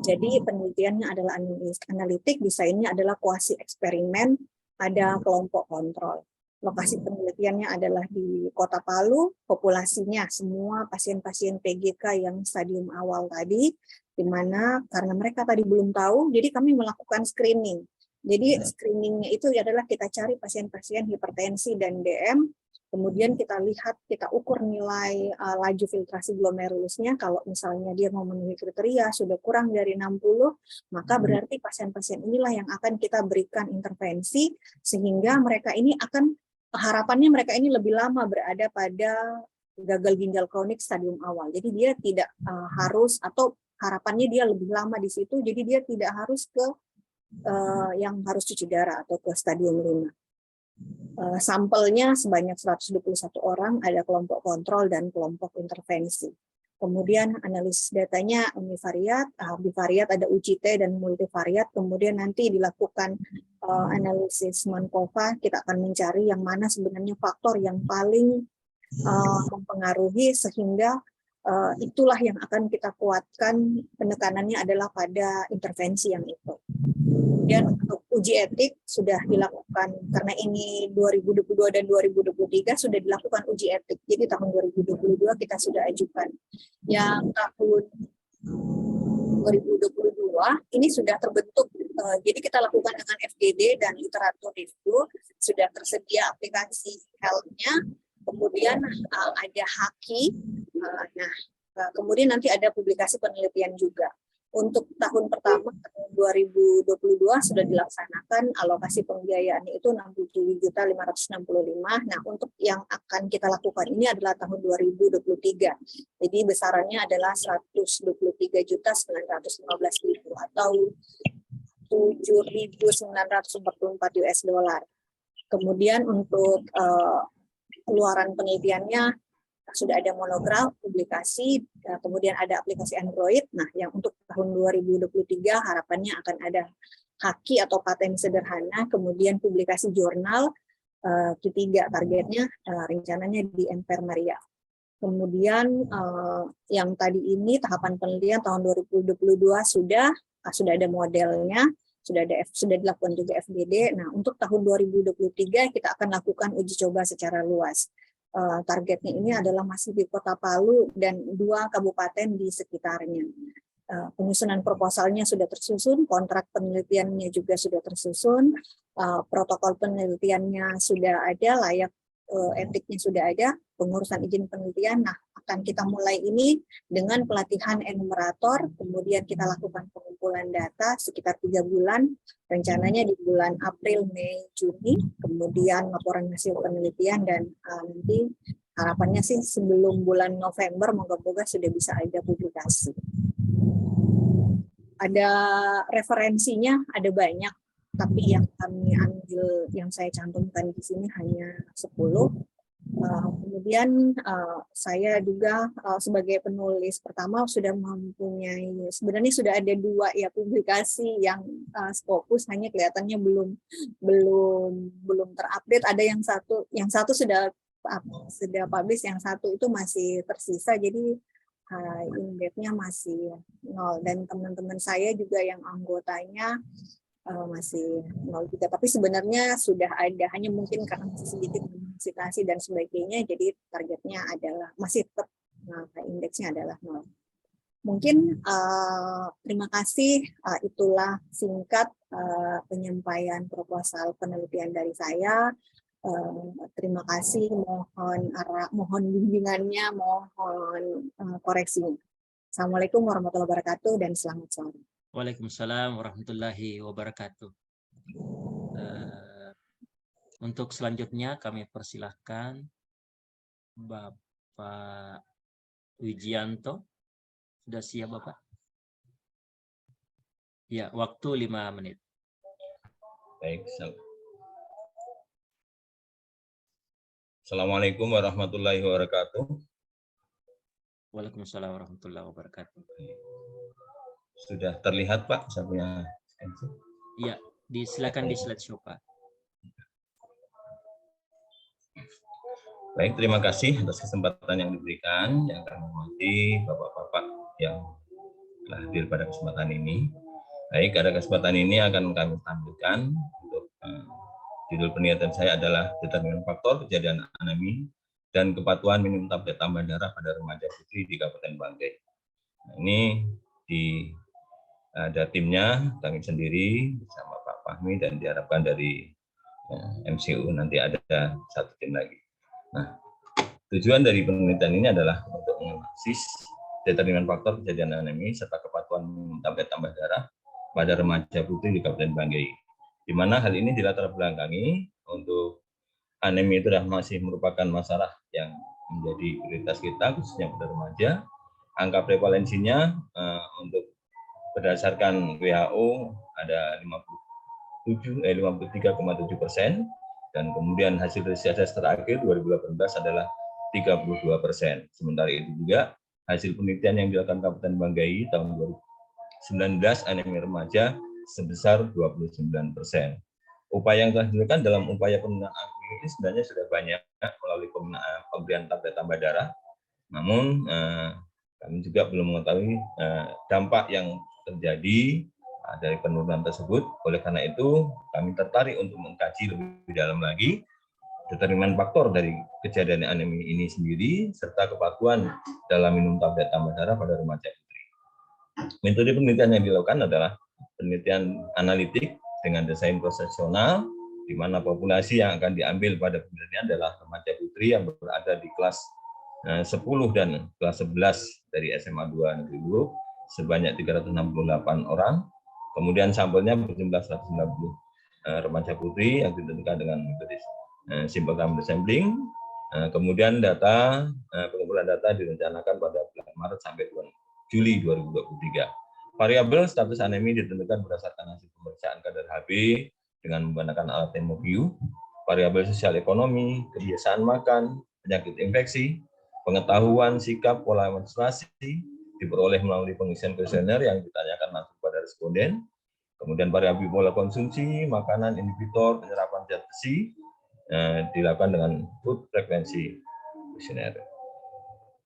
Jadi penelitiannya adalah analitik, desainnya adalah kuasi eksperimen, ada kelompok kontrol. Lokasi penelitiannya adalah di Kota Palu, populasinya semua pasien-pasien PGK yang stadium awal tadi, di mana karena mereka tadi belum tahu, jadi kami melakukan screening. Jadi screeningnya itu adalah kita cari pasien-pasien hipertensi dan DM, kemudian kita lihat, kita ukur nilai laju filtrasi glomerulusnya. Kalau misalnya dia memenuhi kriteria sudah kurang dari 60, maka berarti pasien-pasien inilah yang akan kita berikan intervensi, sehingga mereka ini harapannya mereka ini lebih lama berada pada gagal ginjal kronik stadium awal. Jadi dia tidak harus, atau harapannya dia lebih lama di situ, jadi dia tidak harus ke yang harus cuci darah atau ke stadium 5. Sampelnya sebanyak 121 orang, ada kelompok kontrol dan kelompok intervensi. Kemudian analisis datanya univariat, bivariat, ada UGT dan multivariat. Kemudian nanti dilakukan analisis Markova, kita akan mencari yang mana sebenarnya faktor yang paling mempengaruhi, sehingga itulah yang akan kita kuatkan, penekanannya adalah pada intervensi yang itu. Kemudian untuk uji etik sudah dilakukan, karena ini 2022 dan 2023 sudah dilakukan uji etik. Jadi tahun 2022 kita sudah ajukan. Yang tahun 2022 ini sudah terbentuk. Jadi kita lakukan dengan FGD dan literatur review, sudah tersedia aplikasi health-nya, kemudian ada Haki, kemudian nanti ada publikasi penelitian juga. Untuk tahun pertama, tahun 2022 sudah dilaksanakan, alokasi pembiayaannya itu 67.565. Nah, untuk yang akan kita lakukan ini adalah tahun 2023. Jadi besarannya adalah 123.915.000 atau 7.944 US dollar. Kemudian untuk keluaran penelitiannya sudah ada monograf, publikasi, kemudian ada aplikasi Android. Nah, yang untuk tahun 2023 harapannya akan ada Haki atau paten sederhana, kemudian publikasi jurnal, ketiga targetnya rencananya di Enfermeria. Kemudian yang tadi ini tahapan penelitian tahun 2022 sudah ada modelnya, sudah dilakukan juga FGD. Nah, untuk tahun 2023 kita akan lakukan uji coba secara luas. Targetnya ini adalah masih di Kota Palu dan 2 kabupaten di sekitarnya. penyusunan proposalnya sudah tersusun, kontrak penelitiannya juga sudah tersusun, protokol penelitiannya sudah ada, layak etiknya sudah ada, pengurusan izin penelitian. Nah, akan kita mulai ini dengan pelatihan enumerator, kemudian kita lakukan pengumpulan data sekitar 3 bulan, rencananya di bulan April, Mei, Juni, kemudian laporan hasil penelitian, dan nanti harapannya sih sebelum bulan November moga-moga sudah bisa ada publikasi. Ada referensinya, ada banyak, tapi yang kami ambil, yang saya cantumkan di sini hanya 10. Kemudian saya juga sebagai penulis pertama sudah mempunyai, sebenarnya sudah ada 2 ya publikasi yang fokus, hanya kelihatannya belum terupdate. Ada yang satu sudah publish, yang satu itu masih tersisa, jadi indexnya masih 0, dan teman-teman saya juga yang anggotanya masih 0 juga, tapi sebenarnya sudah ada, hanya mungkin karena masih sedikit visitasi dan sebagainya, jadi targetnya adalah masih tetap, indeksnya adalah 0. Mungkin terima kasih, itulah singkat penyampaian proposal penelitian dari saya. Terima kasih, mohon bimbingannya, mohon koreksinya. Assalamualaikum warahmatullahi wabarakatuh dan selamat sore. Waalaikumsalam warahmatullahi wabarakatuh. Untuk selanjutnya kami persilahkan Bapak Wijianto. Sudah siap Bapak? Ya, waktu 5 menit. Baik. Assalamualaikum warahmatullahi wabarakatuh. Waalaikumsalam warahmatullahi wabarakatuh. Sudah terlihat Pak, saya punya extensi. Iya, silakan di slideshow Pak. Baik, terima kasih atas kesempatan yang diberikan, yang kami hormati Bapak-bapak yang telah hadir pada kesempatan ini. Baik, pada kesempatan ini akan kami tampilkan untuk judul penelitian saya adalah determinan faktor kejadian anemi dan kepatuhan minum tablet tambah darah pada remaja putri di Kabupaten Banggai. Nah, ini ada timnya, kami sendiri bersama Pak Fahmi, dan diharapkan dari MCU nanti ada 1 tim lagi. Nah, tujuan dari penelitian ini adalah untuk menganalisis determinan faktor kejadian anemi serta kepatuhan minum tablet tambah darah pada remaja putri di Kabupaten Banggai, di mana hal ini dilatar belakangi untuk anemi itu masih merupakan masalah yang menjadi prioritas kita, khususnya pada remaja. Angka prevalensinya untuk berdasarkan WHO ada 53,7%, dan kemudian hasil riset terakhir 2018 adalah 32%. Sementara itu juga hasil penelitian yang dilakukan Kabupaten Banggai tahun 2019 anemi remaja sebesar 29%. Upaya yang telah dilakukan dalam upaya penurunan anemi ini sebenarnya sudah banyak melalui pemberian tablet tambah darah. Namun kami juga belum mengetahui dampak yang terjadi dari penurunan tersebut. Oleh karena itu kami tertarik untuk mengkaji lebih dalam lagi determinan faktor dari kejadian anemi ini sendiri serta kepatuhan dalam minum tablet tambah darah pada remaja putri. Metode penelitian yang dilakukan adalah penelitian analitik dengan desain prosesional, di mana populasi yang akan diambil pada penelitian adalah remaja putri yang berada di kelas 10 dan kelas 11 dari SMA 2 Negeri Huruf sebanyak 368 orang. Kemudian sampelnya berjumlah 190 remaja putri yang ditentukan dengan metode simple time sampling. Kemudian pengumpulan data direncanakan pada bulan Maret sampai bulan Juli 2023. Variabel status anemi ditentukan berdasarkan hasil pemeriksaan kadar Hb dengan menggunakan alat Hemoview. Variabel sosial ekonomi, kebiasaan makan, penyakit infeksi, pengetahuan sikap pola menstruasi diperoleh melalui pengisian kuesioner yang ditanyakan langsung pada responden. Kemudian variabel pola konsumsi, makanan, inhibitor, penyerapan zat besi dilakukan dengan food frekuensi kuesioner.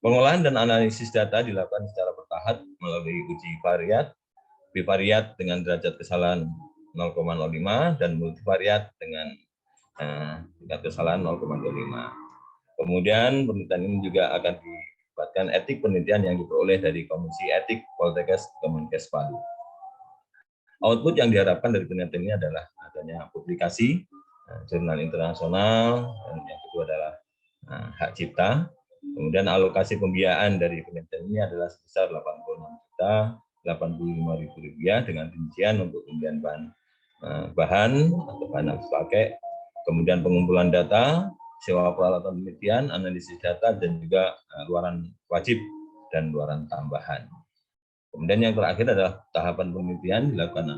Pengolahan dan analisis data dilakukan secara bertahap melalui uji variat, bivariat dengan derajat kesalahan 0,05 dan multivariat dengan tingkat kesalahan 0,25. Kemudian penelitian ini juga akan melibatkan etik penelitian yang diperoleh dari Komisi Etik Poltekkes Kemenkes Palu. Output yang diharapkan dari penelitian ini adalah adanya publikasi jurnal internasional, dan yang kedua adalah hak cipta. Kemudian alokasi pembiayaan dari penelitian ini adalah sebesar Rp86.085.000 dengan rincian untuk pembelian bahan atau bahan habis pakai, kemudian pengumpulan data, sewa peralatan penelitian, analisis data, dan juga luaran wajib dan luaran tambahan. Kemudian yang terakhir adalah tahapan penelitian dilakukan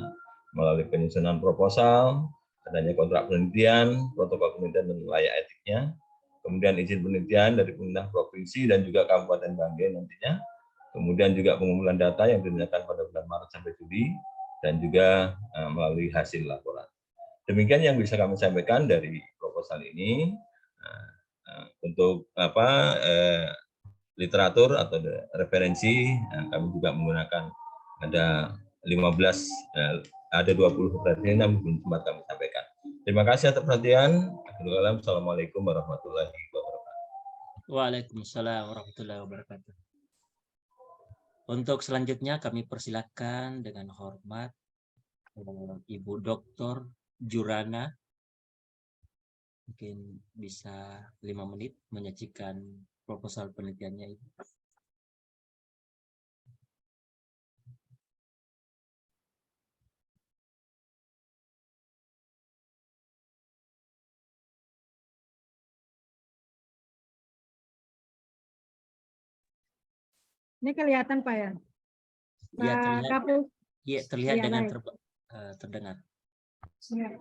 melalui penyusunan proposal, adanya kontrak penelitian, protokol penelitian dan layak etiknya, kemudian izin penelitian dari pemerintah provinsi dan juga Kabupaten Banggai nantinya, kemudian juga pengumpulan data yang dinyatakan pada bulan Maret sampai Juli, dan juga melalui hasil laporan. Demikian yang bisa kami sampaikan dari proposal ini. Untuk literatur atau referensi, kami juga menggunakan ada 20 perhatian yang belum sempat kami sampaikan. Terima kasih atas perhatian. Assalamualaikum warahmatullahi wabarakatuh. Waalaikumsalam warahmatullahi wabarakatuh. Untuk selanjutnya kami persilakan dengan hormat Ibu Dr. Jurana, mungkin bisa 5 menit menyajikan proposal penelitiannya Ibu. Ini kelihatan Pak ya? Ya, terlihat, Kapus. ya, terlihat Ya, dengan baik. terdengar. Ya.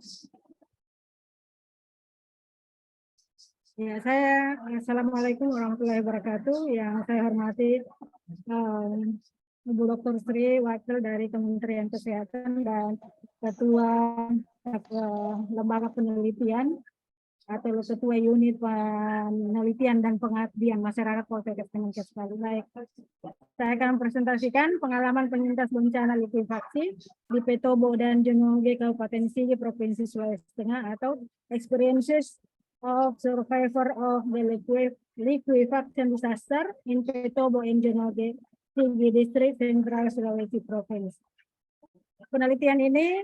Ya, saya Assalamualaikum warahmatullahi wabarakatuh. Yang saya hormati Ibu Dr. Sri, Wakil dari Kementerian Kesehatan dan Ketua Lembaga Penelitian atau Ketua Unit Penelitian dan Pengabdian Masyarakat Poltekkes Kemenkes Palu. Baik, saya akan presentasikan pengalaman penyintas bencana likuifaksi di Petobo dan Jonoge Kabupaten Sigi Provinsi Sulawesi Tengah atau Experiences of Survivor of the Liquefaction Disaster in Petobo and Jonoge Sigi District Central Sulawesi Provinsi. Penelitian ini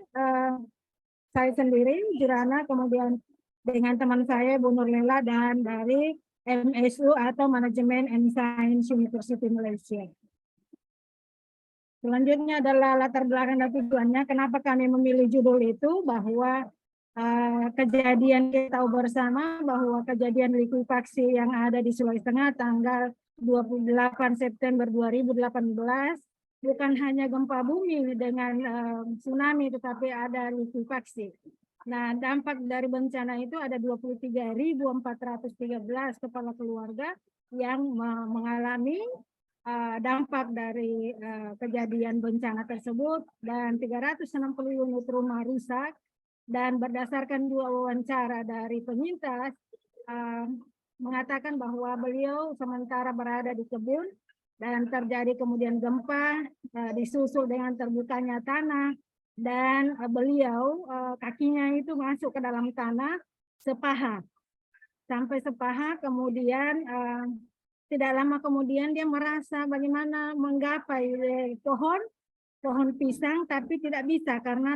saya sendiri, Jurana, kemudian dengan teman saya Bu Nurlela dan dari MSU atau Manajemen and Science University Malaysia. Selanjutnya adalah latar belakang dan tujuannya. Kenapa kami memilih judul itu? Bahwa kejadian kita tahu bersama bahwa kejadian likuifaksi yang ada di Sulawesi Tengah tanggal 28 September 2018 bukan hanya gempa bumi dengan tsunami, tetapi ada likuifaksi. Nah, dampak dari bencana itu ada 23.413 kepala keluarga yang mengalami dampak dari kejadian bencana tersebut, dan 360 unit rumah rusak. Dan berdasarkan 2 wawancara dari penyintas, mengatakan bahwa beliau sementara berada di kebun dan terjadi kemudian gempa, disusul dengan terbukanya tanah. Dan beliau kakinya itu masuk ke dalam tanah sepaha, sampai sepaha. Kemudian tidak lama kemudian dia merasa bagaimana menggapai pohon pisang, tapi tidak bisa karena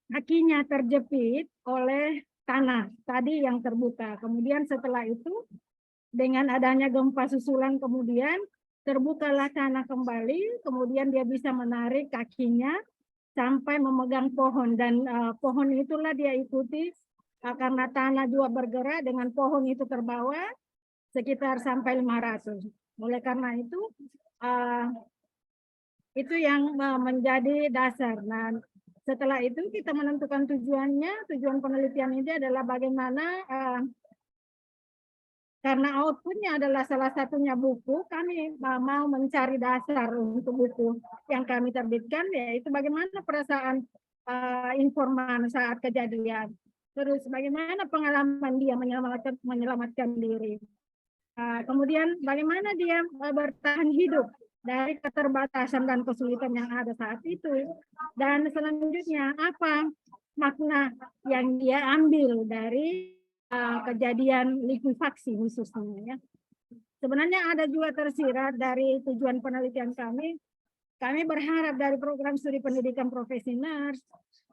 kakinya terjepit oleh tanah tadi yang terbuka. Kemudian setelah itu dengan adanya gempa susulan kemudian terbukalah tanah kembali, kemudian dia bisa menarik kakinya sampai memegang pohon, dan pohon itulah dia ikuti karena tanah juga bergerak, dengan pohon itu terbawa sekitar sampai 500. Oleh karena itu yang menjadi dasar. Nah, setelah itu kita menentukan tujuannya. Tujuan penelitian ini adalah bagaimana karena outputnya adalah salah satunya buku, kami mau mencari dasar untuk buku yang kami terbitkan, yaitu bagaimana perasaan informan saat kejadian. Terus bagaimana pengalaman dia menyelamatkan diri. Kemudian bagaimana dia bertahan hidup dari keterbatasan dan kesulitan yang ada saat itu. Dan selanjutnya apa makna yang dia ambil dari kejadian likuifaksi khususnya ya. Sebenarnya ada juga tersirat dari tujuan penelitian kami. Kami berharap dari program studi pendidikan profesi nurse,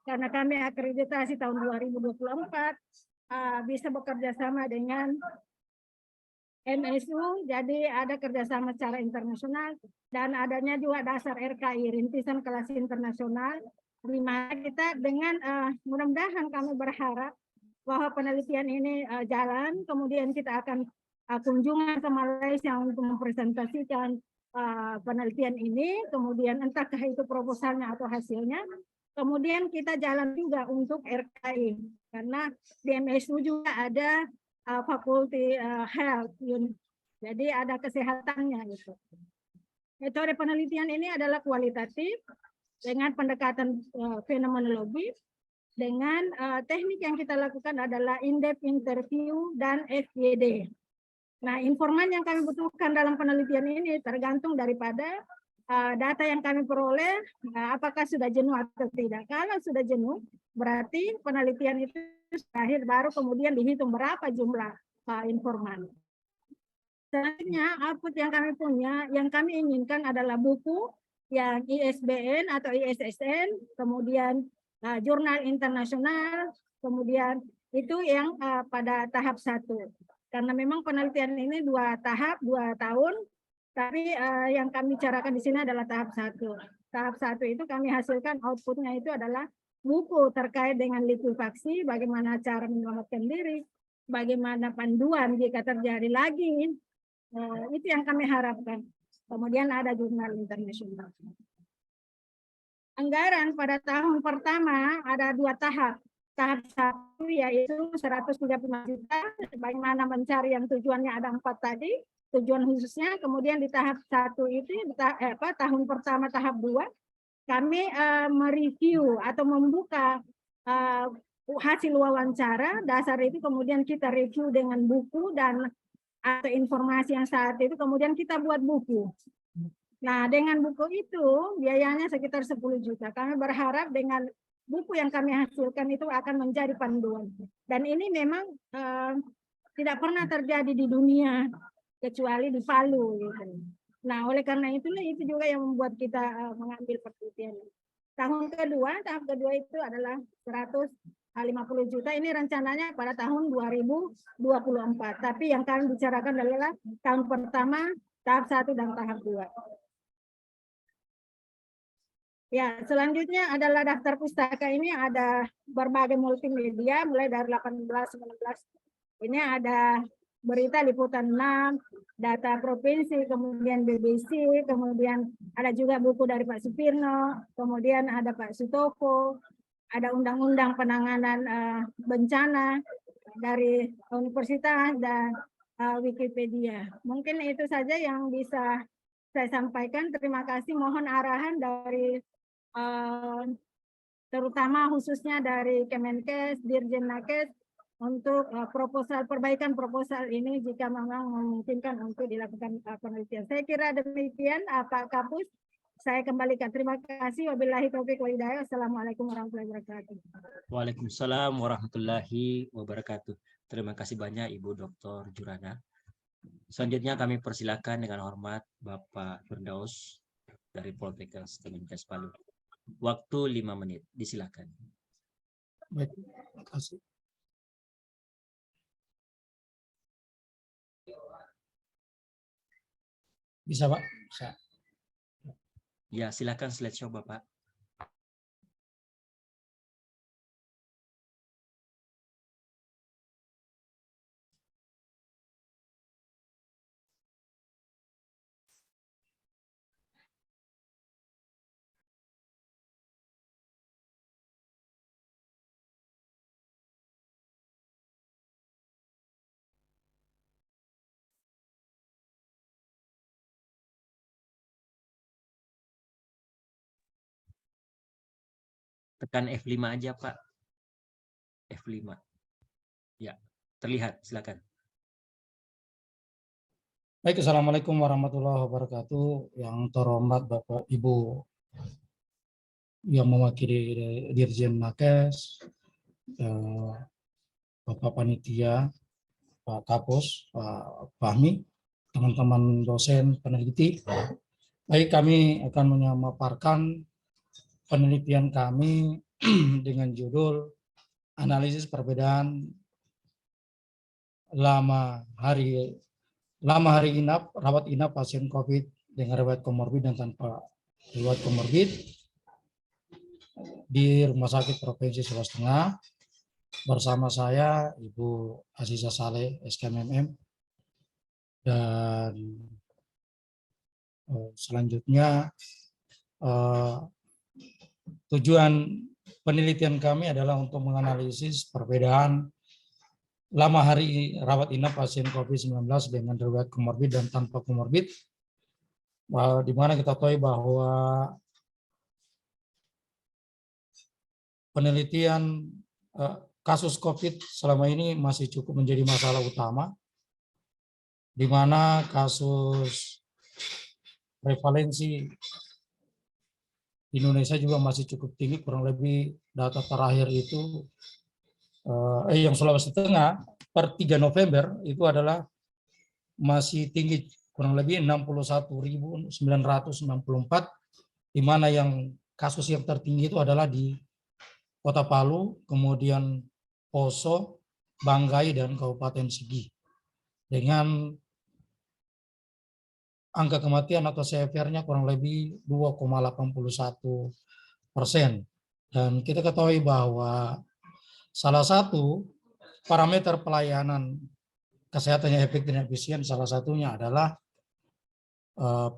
karena kami akreditasi tahun 2024, bisa bekerja sama dengan MSU, jadi ada kerjasama secara internasional, dan adanya juga dasar RKI, Rintisan Kelas Internasional, di mana kita dengan mudah-mudahan kami berharap bahwa penelitian ini jalan, kemudian kita akan kunjungan ke Malaysia untuk mempresentasikan penelitian ini, kemudian entahkah itu proposalnya atau hasilnya, kemudian kita jalan juga untuk RKI, karena di MSU juga ada fakulti health, jadi ada kesehatannya gitu. Metode penelitian ini adalah kualitatif dengan pendekatan fenomenologi, dengan teknik yang kita lakukan adalah in-depth interview dan FYD. Nah, informan yang kami butuhkan dalam penelitian ini tergantung daripada data yang kami peroleh, apakah sudah jenuh atau tidak. Kalau sudah jenuh, berarti penelitian itu terakhir baru kemudian dihitung berapa jumlah informan. Selanjutnya, output yang kami punya, yang kami inginkan adalah buku yang ISBN atau ISSN, kemudian jurnal internasional, kemudian itu yang pada tahap 1. Karena memang penelitian ini 2 tahap, 2 tahun, tapi yang kami bicarakan di sini adalah tahap 1. Tahap 1 itu kami hasilkan outputnya itu adalah buku terkait dengan likuifaksi, bagaimana cara menyelamatkan diri, bagaimana panduan jika terjadi lagi, itu yang kami harapkan. Kemudian ada jurnal internasional. Anggaran pada tahun pertama ada 2 tahap. Tahap 1 yaitu 135 juta, bagaimana mencari yang tujuannya ada 4 tadi, tujuan khususnya. Kemudian di tahap 1 itu, tahun pertama tahap 2, kami mereview atau membuka hasil wawancara, dasar itu kemudian kita review dengan buku dan atau informasi yang saat itu, kemudian kita buat buku. Nah, dengan buku itu biayanya sekitar 10 juta. Kami berharap dengan buku yang kami hasilkan itu akan menjadi panduan. Dan ini memang tidak pernah terjadi di dunia kecuali di Palu. Gitu. Nah, oleh karena itulah itu juga yang membuat kita mengambil penelitian. Tahap kedua itu adalah 150 juta. Ini rencananya pada tahun 2024. Tapi yang kami bicarakan adalah tahun pertama, tahap 1 dan tahap 2. Ya, selanjutnya adalah daftar pustaka. Ini ada berbagai multimedia, mulai dari 18-19. Ini ada berita liputan 6, data provinsi, kemudian BBC, kemudian ada juga buku dari Pak Supirno, kemudian ada Pak Sutopo, ada undang-undang penanganan bencana dari universitas dan Wikipedia. Mungkin itu saja yang bisa saya sampaikan. Terima kasih. Mohon arahan dari terutama khususnya dari Kemenkes, Dirjen Nakes untuk perbaikan proposal ini jika memang memungkinkan untuk dilakukan penelitian. Saya kira demikian Pak Kapus. Saya kembalikan. Terima kasih. Wabillahi taufiq wal hidayah. Assalamualaikum warahmatullahi wabarakatuh. Waalaikumsalam warahmatullahi wabarakatuh. Terima kasih banyak Ibu Dr. Jurana. Selanjutnya kami persilakan dengan hormat Bapak Firdaus dari Poltekkes Kemenkes Palu. Waktu 5 menit, disilakan. Baik, terima kasih. Bisa Pak? Bisa. Ya, silakan slideshow Bapak. Tekan F5 aja, Pak. F5. Ya, terlihat. Silakan. Baik, Assalamualaikum warahmatullahi wabarakatuh. Yang terhormat Bapak Ibu yang mewakili Dirjen Nakes, Bapak Panitia, Pak Kapus, Pak Fahmi, teman-teman dosen peneliti. Baik, kami akan memaparkan penelitian kami dengan judul analisis perbedaan lama hari rawat inap pasien COVID dengan riwayat komorbid dan tanpa riwayat komorbid di Rumah Sakit Provinsi Sulawesi Tengah. Bersama saya Ibu Aziza Saleh, SKMMM, dan selanjutnya tujuan penelitian kami adalah untuk menganalisis perbedaan lama hari rawat inap pasien COVID-19 dengan riwayat komorbid dan tanpa komorbid, di mana kita tahu bahwa penelitian kasus COVID selama ini masih cukup menjadi masalah utama, di mana kasus prevalensi di Indonesia juga masih cukup tinggi, kurang lebih data terakhir itu yang Sulawesi Tengah per 3 November itu adalah masih tinggi, kurang lebih 61.964, di mana yang kasus yang tertinggi itu adalah di Kota Palu, kemudian Poso, Banggai, dan Kabupaten Sigi, dengan angka kematian atau CFR-nya kurang lebih 2,81%. Dan kita ketahui bahwa salah satu parameter pelayanan kesehatan yang efektif dan efisien salah satunya adalah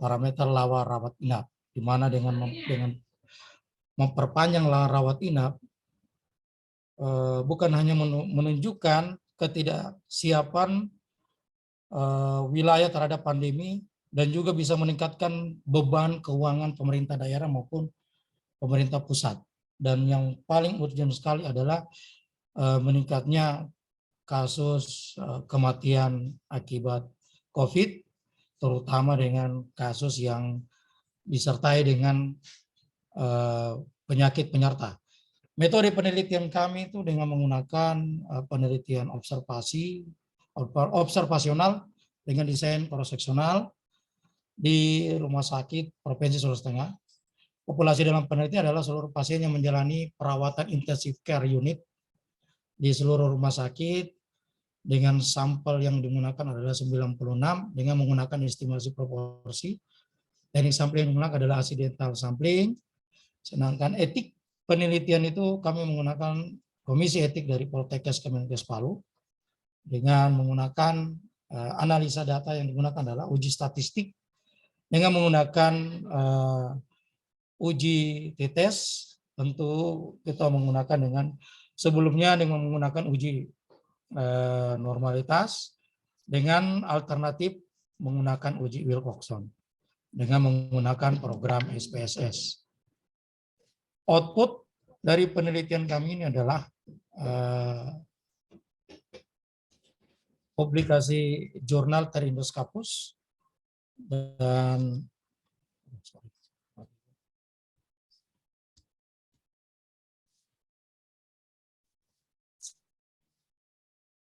parameter lama rawat inap, di mana dengan memperpanjang lama rawat inap bukan hanya menunjukkan ketidaksiapan wilayah terhadap pandemi, dan juga bisa meningkatkan beban keuangan pemerintah daerah maupun pemerintah pusat. Dan yang paling urgent sekali adalah meningkatnya kasus kematian akibat COVID, terutama dengan kasus yang disertai dengan penyakit penyerta. Metode penelitian kami itu dengan menggunakan penelitian observasional dengan desain cross-seksional di Rumah Sakit Provinsi Sulawesi Tengah. Populasi dalam penelitian adalah seluruh pasien yang menjalani perawatan intensive care unit di seluruh rumah sakit, dengan sampel yang digunakan adalah 96 dengan menggunakan estimasi proporsi. Teknik sampling yang digunakan adalah accidental sampling. Sedangkan etik penelitian itu kami menggunakan komisi etik dari Poltekkes Kemenkes Palu, dengan menggunakan analisa data yang digunakan adalah uji statistik dengan menggunakan uji t-test. Tentu kita menggunakan dengan sebelumnya dengan menggunakan uji normalitas, dengan alternatif menggunakan uji Wilcoxon dengan menggunakan program SPSS. Output dari penelitian kami ini adalah publikasi jurnal Terindoskopus dan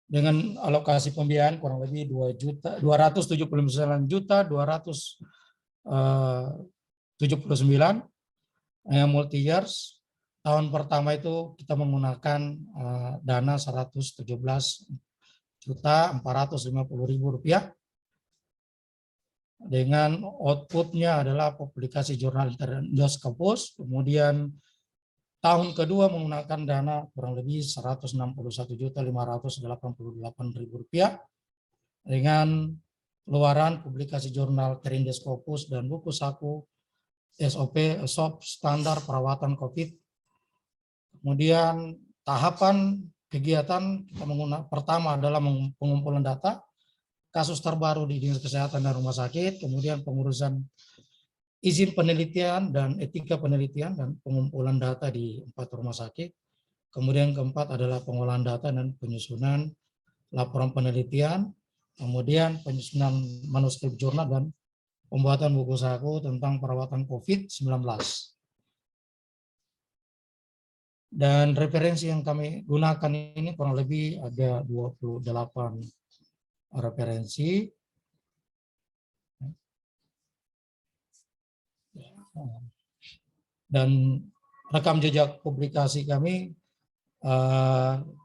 dengan alokasi pembiayaan kurang lebih 279.279 yang multi years. Tahun pertama itu kita menggunakan dana 117.450.000 rupiah, dengan outputnya adalah publikasi jurnal Terindoskopus. Kemudian tahun kedua menggunakan dana kurang lebih 161.588.000 rupiah, dengan luaran publikasi jurnal Terindoskopus dan buku saku SOP standar perawatan COVID. Kemudian tahapan kegiatan kita menggunakan pertama adalah pengumpulan data kasus terbaru di Dinas Kesehatan dan Rumah Sakit, kemudian pengurusan izin penelitian dan etika penelitian dan pengumpulan data di 4 rumah sakit. Kemudian keempat adalah pengolahan data dan penyusunan laporan penelitian, kemudian penyusunan manuskrip jurnal dan pembuatan buku saku tentang perawatan COVID-19. Dan referensi yang kami gunakan ini kurang lebih ada 28 referensi. Dan rekam jejak publikasi kami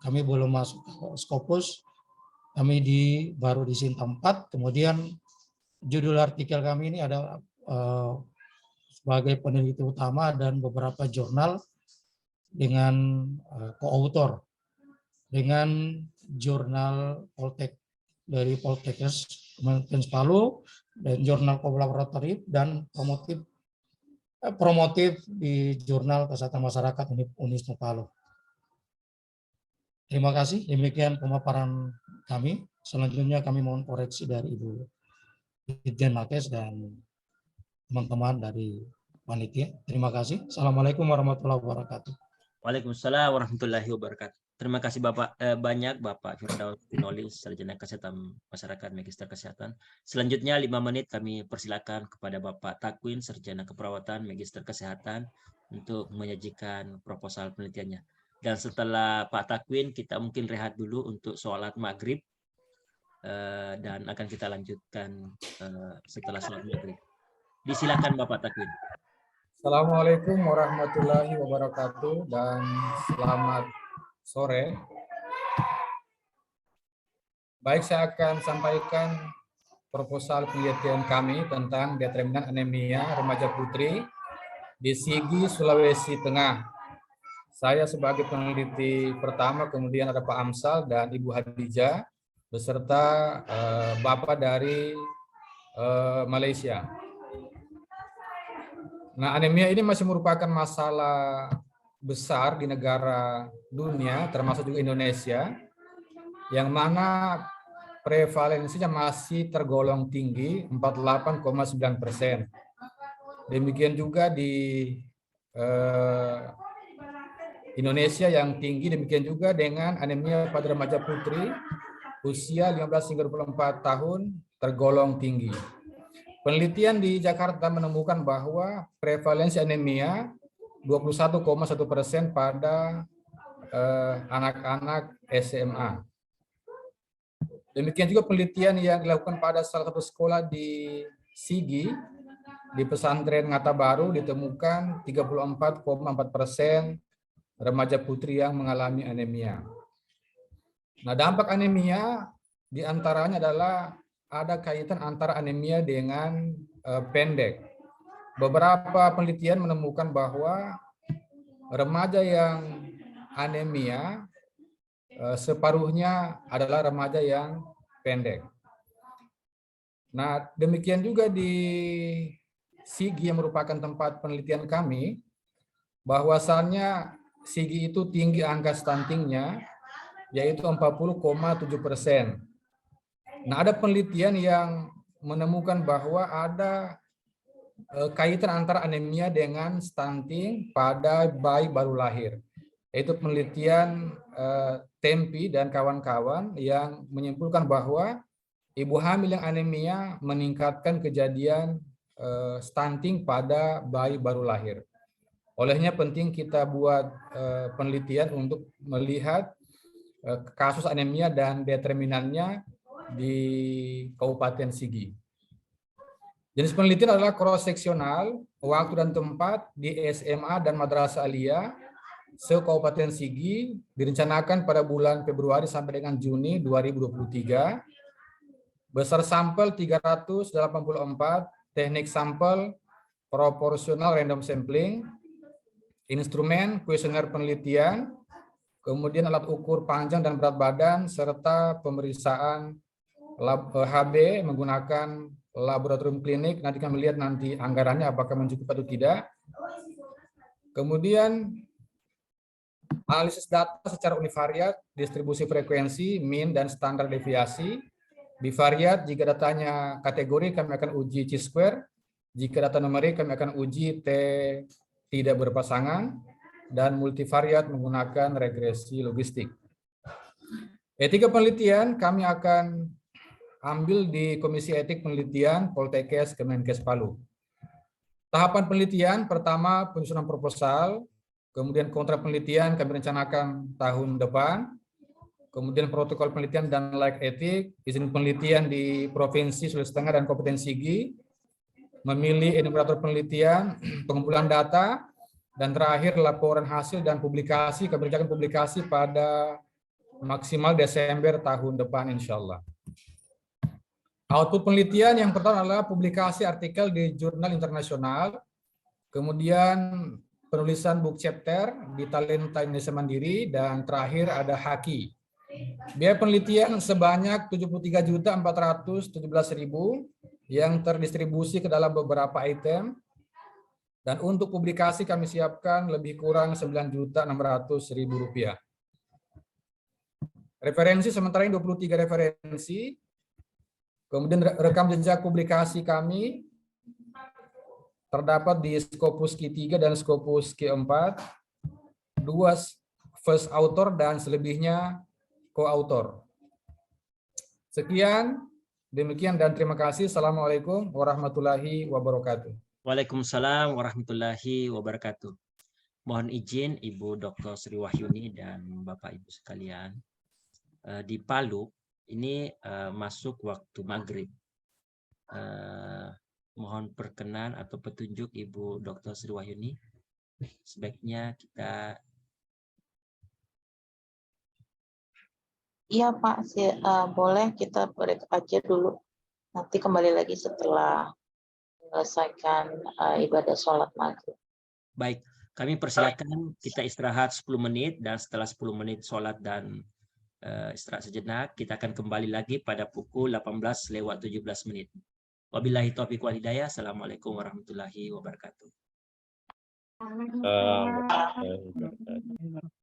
belum masuk ke Scopus, kami baru di Sinta 4. Kemudian judul artikel kami ini ada sebagai peneliti utama dan beberapa jurnal dengan co-author dengan jurnal Poltek dari Poltekkes Kemenkes Palu dan jurnal kolaboratif dan promotif di jurnal Kesehatan Masyarakat Unisnu Palu. Terima kasih, demikian pemaparan kami. Selanjutnya kami mohon koreksi dari Ibu Dirjen Nakes dan teman-teman dari panitia. Terima kasih. Assalamualaikum warahmatullahi wabarakatuh. Waalaikumsalam warahmatullahi wabarakatuh. Terima kasih banyak Bapak Firdaus Pinolis, Sarjana Kesehatan Masyarakat, Magister Kesehatan. Selanjutnya 5 menit kami persilakan kepada Bapak Takwin, Sarjana Keperawatan, Magister Kesehatan untuk menyajikan proposal penelitiannya. Dan setelah Pak Takwin, kita mungkin rehat dulu untuk sholat maghrib dan akan kita lanjutkan setelah sholat maghrib. Disilakan Bapak Takwin. Assalamualaikum warahmatullahi wabarakatuh dan selamat sore. Baik, saya akan sampaikan proposal penelitian kami tentang determinan anemia remaja putri di Sigi, Sulawesi Tengah. Saya sebagai peneliti pertama, kemudian ada Pak Amsal dan Ibu Hadijah, beserta Bapak dari Malaysia. Nah, anemia ini masih merupakan masalah besar di negara dunia, termasuk juga Indonesia, yang mana prevalensinya masih tergolong tinggi, 48,9%. Demikian juga di Indonesia yang tinggi, demikian juga dengan anemia pada remaja putri usia 15 hingga 24 tahun tergolong tinggi. Penelitian di Jakarta menemukan bahwa prevalensi anemia 21,1% pada anak-anak SMA. Demikian juga penelitian yang dilakukan pada salah satu sekolah di Sigi, di pesantren Ngata Baru, ditemukan 34,4% remaja putri yang mengalami anemia. Nah, dampak anemia diantaranya adalah ada kaitan antara anemia dengan pendek. Beberapa penelitian menemukan bahwa remaja yang anemia separuhnya adalah remaja yang pendek. Nah, demikian juga di Sigi yang merupakan tempat penelitian kami, bahwasannya Sigi itu tinggi angka stuntingnya, yaitu 40,7%. Nah, ada penelitian yang menemukan bahwa ada kaitan antara anemia dengan stunting pada bayi baru lahir. Yaitu penelitian Tempi dan kawan-kawan yang menyimpulkan bahwa ibu hamil yang anemia meningkatkan kejadian stunting pada bayi baru lahir. Olehnya penting kita buat penelitian untuk melihat kasus anemia dan determinannya di Kabupaten Sigi. Jenis penelitian adalah cross-seksional, waktu dan tempat di SMA dan Madrasah Aliyah se-Kabupaten Sigi, direncanakan pada bulan Februari sampai dengan Juni 2023. Besar sampel 384, teknik sampel proporsional random sampling, instrumen kuesioner penelitian, kemudian alat ukur panjang dan berat badan, serta pemeriksaan HB menggunakan laboratorium klinik. Nanti kami lihat nanti anggarannya apakah mencukupi atau tidak. Kemudian analisis data secara univariat, distribusi frekuensi, mean dan standar deviasi. Bivariat, jika datanya kategori kami akan uji chi-square, jika data numerik kami akan uji T tidak berpasangan, dan multivariat menggunakan regresi logistik. Etika penelitian kami akan ambil di Komisi Etik Penelitian Poltekkes Kemenkes Palu. Tahapan penelitian pertama penyusunan proposal, kemudian kontrak penelitian kami rencanakan tahun depan, kemudian protokol penelitian dan layak etik, izin penelitian di Provinsi Sulawesi Tengah dan Kabupaten Sigi, memilih enumerator penelitian, pengumpulan data, dan terakhir laporan hasil dan publikasi, kebijakan publikasi pada maksimal Desember tahun depan insya Allah. Output penelitian yang pertama adalah publikasi artikel di jurnal internasional, kemudian penulisan book chapter di Talenta Indonesia Mandiri, dan terakhir ada Haki. Biaya penelitian sebanyak 73.417.000 yang terdistribusi ke dalam beberapa item. Dan untuk publikasi kami siapkan lebih kurang 9.600.000 rupiah. Referensi sementara ini 23 referensi. Kemudian rekam jejak publikasi kami terdapat di Scopus Q3 dan Scopus Q4. 2 first author dan selebihnya co-author. Sekian, demikian dan terima kasih. Assalamualaikum warahmatullahi wabarakatuh. Waalaikumsalam warahmatullahi wabarakatuh. Mohon izin Ibu Dr. Sri Wahyuni dan Bapak Ibu sekalian, di Palu ini masuk waktu maghrib. Mohon perkenan atau petunjuk Ibu Dr. Sri Wahyuni, sebaiknya kita. Iya Pak, boleh kita break aja dulu. Nanti kembali lagi setelah menyelesaikan ibadah sholat maghrib. Baik, kami persilakan kita istirahat 10 menit, dan setelah 10 menit sholat dan istirahat sejenak, kita akan kembali lagi pada pukul 18:17 menit. Wabillahi taufiq wal hidayah. Assalamualaikum warahmatullahi wabarakatuh.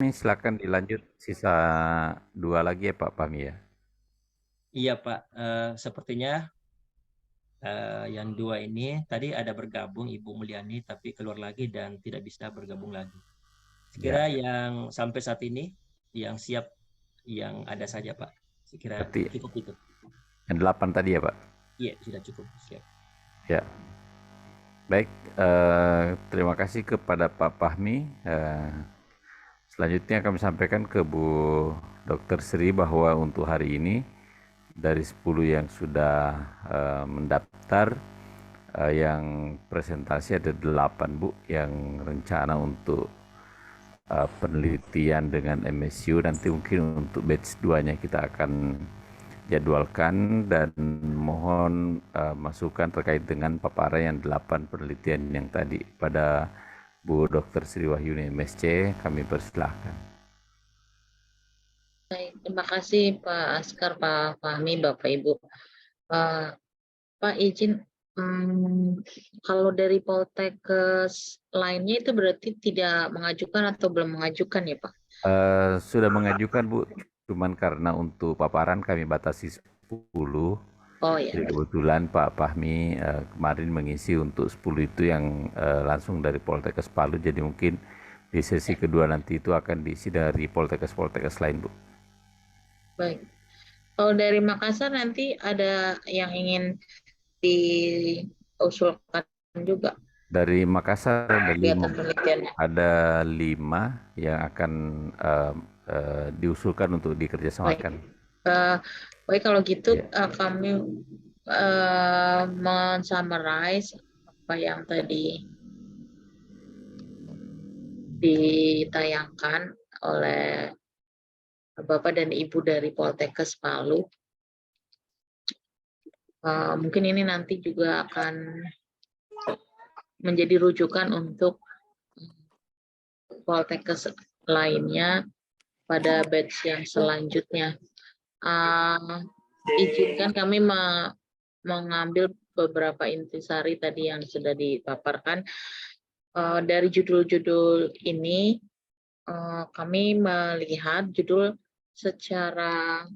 Ini silakan dilanjut, sisa 2 lagi ya Pak Fahmi ya. Iya Pak, sepertinya yang 2 ini tadi ada bergabung Ibu Mulyani, tapi keluar lagi dan tidak bisa bergabung lagi. Sekira yang sampai saat ini yang siap, yang ada saja Pak. Sekira cukup itu. Yang 8 tadi ya Pak? Iya, sudah cukup. Siap. Ya. Baik, terima kasih kepada Pak Fahmi. Selanjutnya kami sampaikan ke Bu Dr. Sri bahwa untuk hari ini dari 10 yang sudah mendaftar, yang presentasi ada 8 Bu, yang rencana untuk penelitian dengan MSU. Nanti mungkin untuk batch 2-nya kita akan jadwalkan, dan mohon masukan terkait dengan paparan yang 8 penelitian yang tadi pada Bu Dr. Sri Wahyuni MSc. Kami persilahkan. Baik, terima kasih Pak Askar, Pak Fahmi, Bapak Ibu. Pak izin, kalau dari Poltekkes lainnya itu berarti tidak mengajukan atau belum mengajukan ya Pak? Sudah mengajukan Bu, cuman karena untuk paparan kami batasi 10. Oh ya. Jadi kebetulan Pak Fahmi kemarin mengisi untuk 10 itu yang langsung dari Poltekkes Palu, jadi mungkin di sesi kedua nanti itu akan diisi dari Poltekkes lain Bu. Baik. Kalau dari Makassar nanti ada yang ingin diusulkan juga? Dari Makassar ada 5 yang akan diusulkan untuk dikerjasamakan. Baik, kalau gitu kami men-summarize apa yang tadi ditayangkan oleh Bapak dan Ibu dari Poltekkes Palu. Mungkin ini nanti juga akan menjadi rujukan untuk Poltekkes lainnya pada batch yang selanjutnya. Izinkan kami mengambil beberapa intisari tadi yang sudah dipaparkan. Dari judul-judul ini, kami melihat judul secara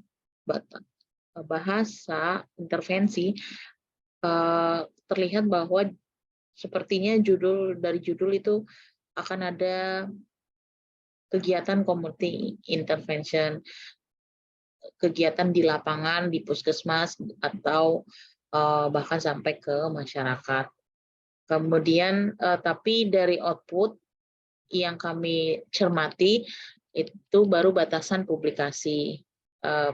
bahasa intervensi, terlihat bahwa sepertinya dari judul itu akan ada kegiatan community intervention, kegiatan di lapangan, di puskesmas, atau bahkan sampai ke masyarakat. Kemudian, tapi dari output yang kami cermati, itu baru batasan publikasi.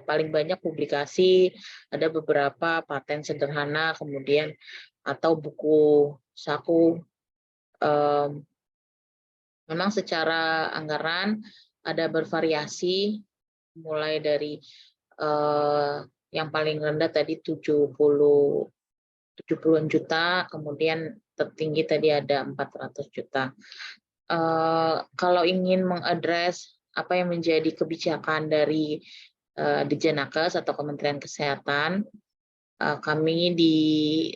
Paling banyak publikasi, ada beberapa paten sederhana, kemudian atau buku saku. Memang secara anggaran ada bervariasi, mulai dari yang paling rendah tadi 70-an juta, kemudian tertinggi tadi ada 400 juta. Kalau ingin mengadres apa yang menjadi kebijakan dari Ditjenakes atau Kementerian Kesehatan, kami di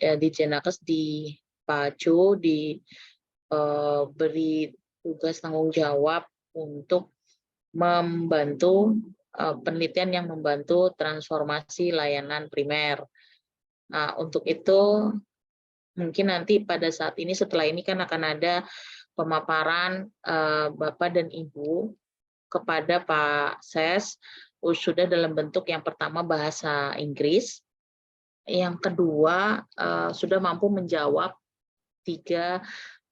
Ditjenakes dipacu, diberi tugas tanggung jawab untuk membantu penelitian yang membantu transformasi layanan primer. Nah, untuk itu mungkin nanti pada saat ini, setelah ini kan akan ada pemaparan Bapak dan Ibu kepada Pak Ses, sudah dalam bentuk yang pertama bahasa Inggris, yang kedua sudah mampu menjawab 3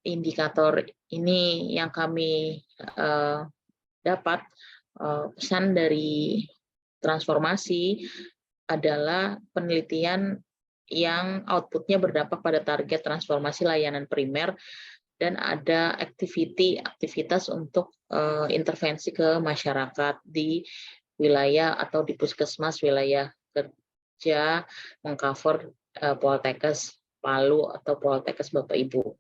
indikator ini yang kami dapat. Pesan dari transformasi adalah penelitian yang outputnya berdampak pada target transformasi layanan primer, dan ada aktivitas untuk intervensi ke masyarakat di wilayah atau di puskesmas wilayah kerja mengcover Poltekkes Palu atau Poltekkes Bapak Ibu.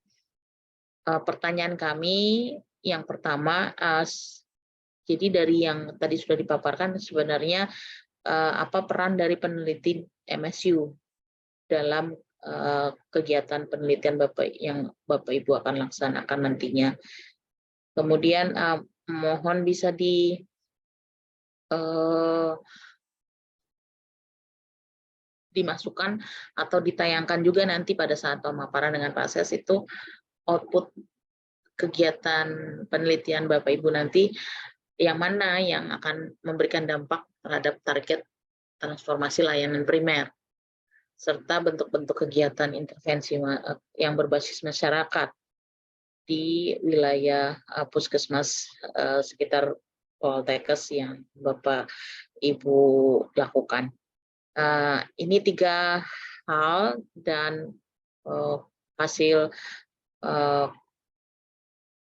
Pertanyaan kami yang pertama, jadi dari yang tadi sudah dipaparkan, sebenarnya apa peran dari peneliti MSU dalam kegiatan penelitian yang Bapak Ibu akan laksanakan nantinya. Kemudian mohon bisa dimasukkan atau ditayangkan juga nanti pada saat pemaparan dengan Pak Ses itu output kegiatan penelitian Bapak Ibu nanti yang mana yang akan memberikan dampak terhadap target transformasi layanan primer, serta bentuk-bentuk kegiatan intervensi yang berbasis masyarakat di wilayah puskesmas sekitar Poltekkes yang Bapak Ibu lakukan. Ini 3 hal, dan hasil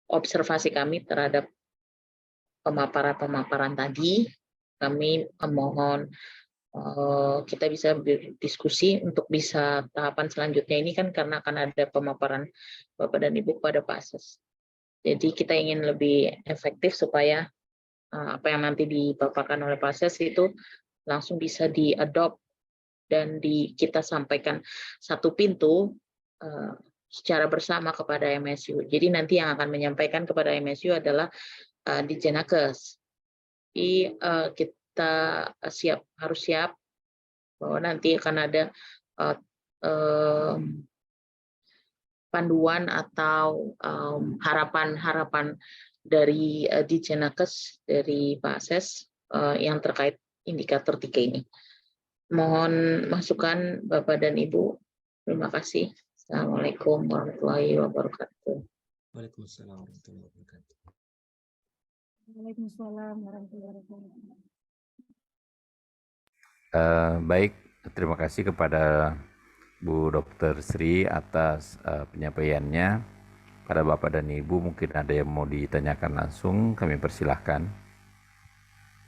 observasi kami terhadap pemaparan tadi. Kami mohon kita bisa berdiskusi untuk bisa tahapan selanjutnya ini kan, karena akan ada pemaparan Bapak dan Ibu kepada Pak Ses. Jadi kita ingin lebih efektif supaya apa yang nanti dipaparkan oleh Pak Ses itu langsung bisa diadopt dan kita sampaikan satu pintu secara bersama kepada MSU. Jadi nanti yang akan menyampaikan kepada MSU adalah Ditjenakes. Jadi kita harus siap bahwa nanti akan ada panduan atau harapan dari Ditjenakes, dari Pak Ses yang terkait indikator 3 ini. Mohon masukan Bapak dan Ibu. Terima kasih. Assalamualaikum warahmatullahi wabarakatuh. Waalaikumsalam warahmatullahi wabarakatuh. Waalaikumsalam warahmatullahi wabarakatuh. Baik, terima kasih kepada Bu Dr. Sri atas penyampaiannya. Pada Bapak dan Ibu mungkin ada yang mau ditanyakan langsung, kami persilahkan.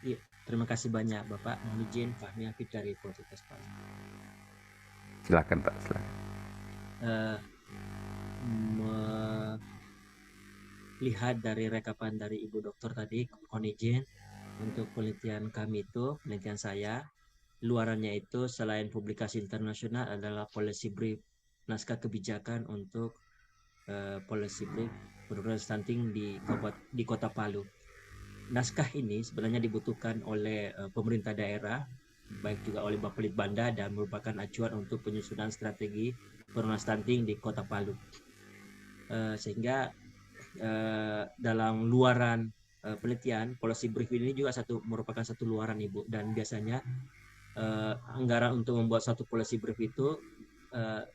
Iya, terima kasih banyak Bapak. Mohon izin Fahmi Afif dari Poltekkes Palu. Silakan Pak, silakan. Lihat dari rekapan dari Ibu Dokter tadi, mohon izin untuk penelitian kami itu, penelitian saya, luarannya itu selain publikasi internasional adalah policy brief, naskah kebijakan untuk policy brief program stunting di Kota Palu. Naskah ini sebenarnya dibutuhkan oleh pemerintah daerah, baik juga oleh Bapelitbanda, dan merupakan acuan untuk penyusunan strategi program stunting di Kota Palu. Sehingga dalam luaran penelitian, policy brief ini juga merupakan satu luaran Ibu, dan biasanya anggaran untuk membuat satu policy brief itu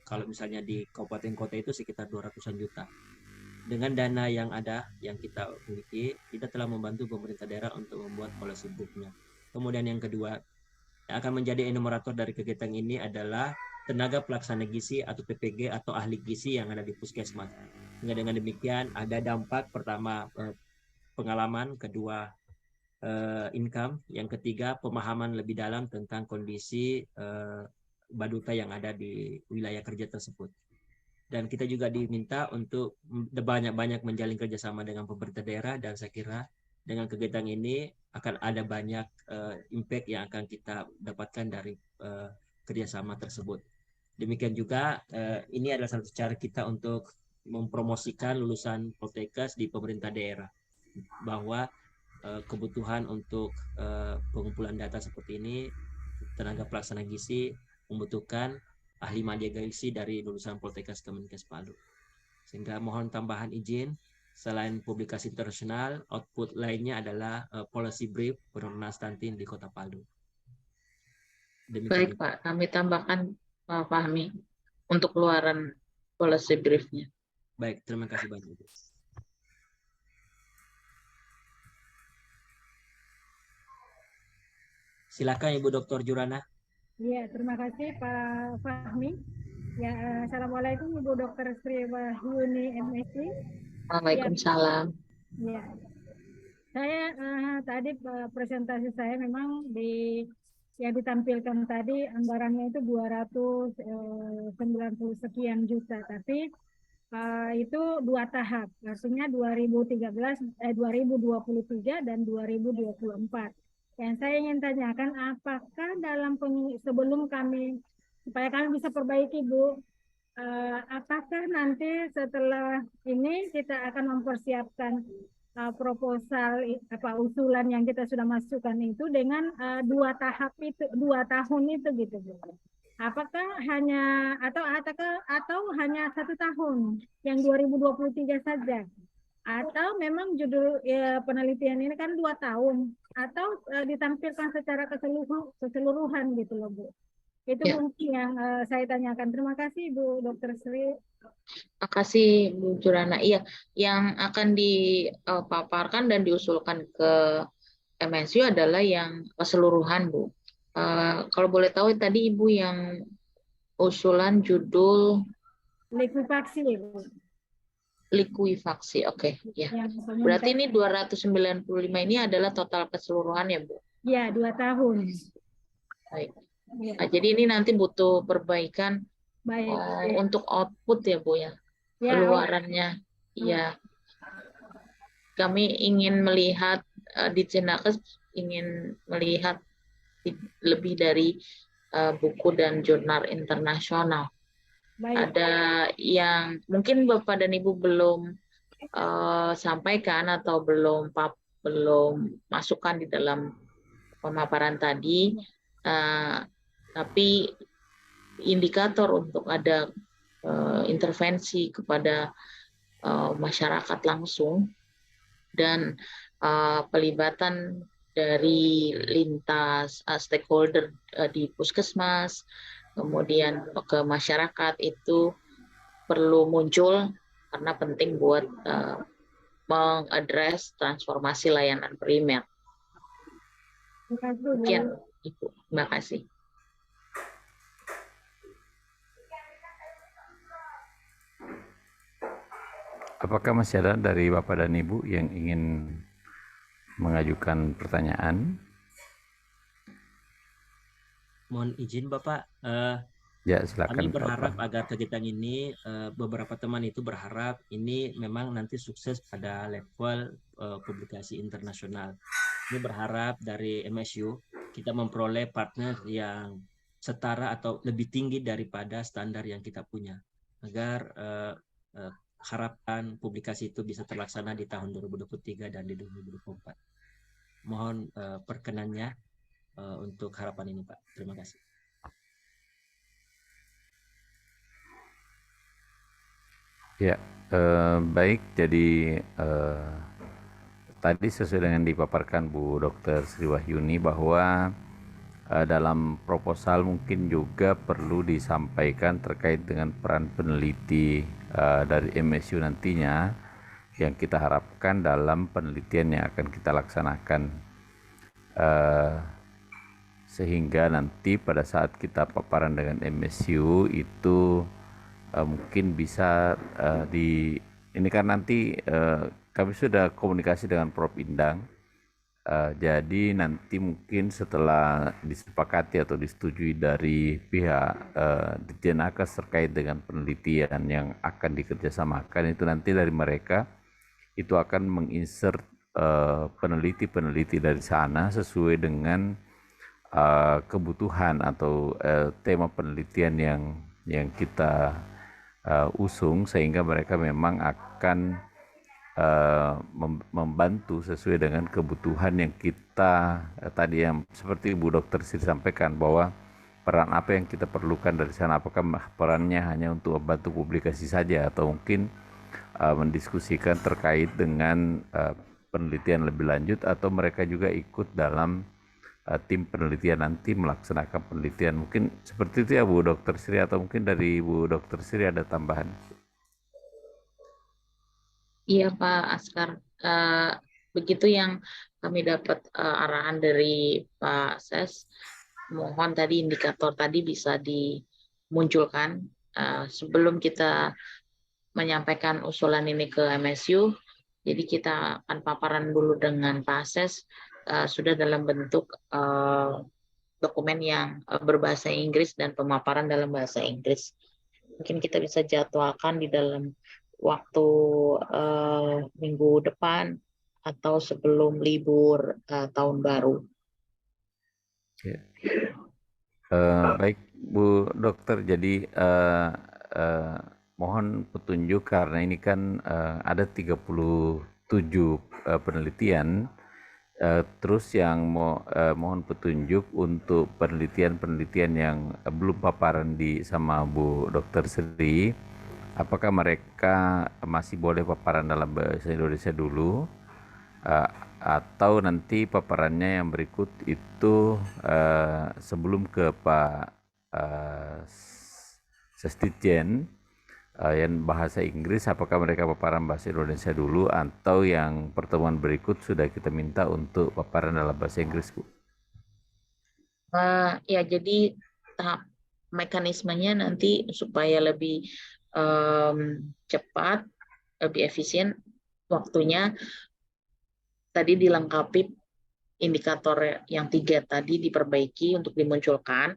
kalau misalnya di kabupaten kota itu sekitar 200-an juta. Dengan dana yang ada, yang kita miliki, kita telah membantu pemerintah daerah untuk membuat policy briefnya. Kemudian yang kedua, yang akan menjadi enumerator dari kegiatan ini adalah tenaga pelaksana gizi atau PPG atau ahli gizi yang ada di puskesmas. Sehingga dengan demikian ada dampak pertama pengalaman, kedua income, yang ketiga pemahaman lebih dalam tentang kondisi baduta yang ada di wilayah kerja tersebut. Dan kita juga diminta untuk banyak-banyak menjalin kerjasama dengan pemerintah daerah, dan saya kira dengan kegiatan ini akan ada banyak impact yang akan kita dapatkan dari kerjasama tersebut. Demikian juga ini adalah satu cara kita untuk mempromosikan lulusan Poltekkes di pemerintah daerah, bahwa kebutuhan untuk pengumpulan data seperti ini, tenaga pelaksana gizi membutuhkan ahli media gizi dari lulusan Poltekkes Kemenkes Palu. Sehingga mohon tambahan izin, selain publikasi internasional, output lainnya adalah policy brief penurunan stunting di Kota Palu. Baik Pak, kami tambahkan Pak Fahmi untuk keluaran policy briefnya. Baik, terima kasih banyak. Silakan Ibu Dr. Jurana. Ya, terima kasih Pak Fahmi. Ya, Assalamualaikum Ibu Dr. Sri Wahyuni MSc. Waalaikumsalam. Ya, saya tadi presentasi saya memang yang ditampilkan tadi anggarannya itu 290 sekian juta, tapi itu 2 tahap, artinya 2023 dan 2024. Yang saya ingin tanyakan, apakah sebelum supaya kami bisa perbaiki Bu, apakah nanti setelah ini kita akan mempersiapkan proposal usulan yang kita sudah masukkan itu dengan 2 tahap itu, 2 tahun itu gitu Bu? Apakah hanya atau hanya 1 tahun yang 2023 saja? Atau memang judul penelitian ini kan 2 tahun, atau ditampilkan secara keseluruhan gitu loh Bu. Itu Ya. mungkin yang saya tanyakan. Terima kasih Bu Dr. Sri. Makasih Bu Jurana. Iya, yang akan dipaparkan dan diusulkan ke MSU adalah yang keseluruhan Bu. Kalau boleh tahu tadi Ibu yang usulan judul Likuifaksi Bu. Likuifaksi, oke. Ya. Berarti ini 295 ini adalah total keseluruhan ya Bu? Ya, 2 tahun. Baik. Ya. Nah, jadi ini nanti butuh perbaikan untuk output ya Bu ya? Keluarannya. Ya. Kami ingin melihat di Cenakes ingin melihat lebih dari buku dan jurnal internasional. Baik. Ada yang mungkin Bapak dan Ibu belum sampaikan atau belum masukkan di dalam pemaparan tadi, tapi indikator untuk ada intervensi kepada masyarakat langsung dan pelibatan dari lintas stakeholder di puskesmas, kemudian ke masyarakat itu perlu muncul karena penting buat mengadres transformasi layanan primer. Sekian, Ibu. Terima kasih. Apakah masih ada dari Bapak dan Ibu yang ingin mengajukan pertanyaan? Mohon izin Bapak, Ya, silakan. kami berharap Bapak. agar kegiatan ini, beberapa teman itu berharap ini memang nanti sukses pada level publikasi internasional. Ini berharap dari MSU kita memperoleh partner yang setara atau lebih tinggi daripada standar yang kita punya, agar harapan publikasi itu bisa terlaksana di tahun 2023 dan di 2024. Mohon perkenannya untuk harapan ini Pak. Terima kasih. Ya, baik. Jadi tadi sesuai dengan dipaparkan Bu Dr. Sri Wahyuni bahwa dalam proposal mungkin juga perlu disampaikan terkait dengan peran peneliti dari MSU nantinya yang kita harapkan dalam penelitian yang akan kita laksanakan sehingga nanti pada saat kita paparan dengan MSU itu mungkin bisa ini kan nanti kami sudah komunikasi dengan Prof. Indang. Jadi nanti mungkin setelah disepakati atau disetujui dari pihak Ditjen Nakes terkait dengan penelitian yang akan dikerjasamakan, itu nanti dari mereka itu akan menginsert peneliti-peneliti dari sana sesuai dengan kebutuhan atau tema penelitian yang kita usung, sehingga mereka memang akan membantu sesuai dengan kebutuhan yang kita tadi, yang seperti Ibu Dokter Sri sampaikan, bahwa peran apa yang kita perlukan dari sana, apakah perannya hanya untuk membantu publikasi saja atau mungkin mendiskusikan terkait dengan penelitian lebih lanjut, atau mereka juga ikut dalam tim penelitian nanti melaksanakan penelitian. Mungkin seperti itu ya Bu Dokter Sri, atau mungkin dari Bu Dokter Sri ada tambahan? Iya Pak Askar, begitu yang kami dapat arahan dari Pak Ses. Mohon tadi indikator tadi bisa dimunculkan sebelum kita menyampaikan usulan ini ke MSU. Jadi kita akan paparan dulu dengan Pak Ses, sudah dalam bentuk dokumen yang berbahasa Inggris dan pemaparan dalam bahasa Inggris. Mungkin kita bisa jadwalkan di dalam waktu minggu depan atau sebelum libur tahun baru. Ya. Baik Bu Dokter, jadi mohon petunjuk karena ini kan ada 37 penelitian. Terus yang mohon petunjuk untuk penelitian-penelitian yang belum paparan sama Bu Dokter Sri, apakah mereka masih boleh paparan dalam bahasa Indonesia dulu, atau nanti paparannya yang berikut itu sebelum ke Pak Sesditjen yang bahasa Inggris, apakah mereka paparan bahasa Indonesia dulu, atau yang pertemuan berikut sudah kita minta untuk paparan dalam bahasa Inggris, Bu? Ya, jadi tahap mekanismenya nanti supaya lebih cepat, lebih efisien waktunya, tadi dilengkapi indikator yang 3 tadi diperbaiki untuk dimunculkan,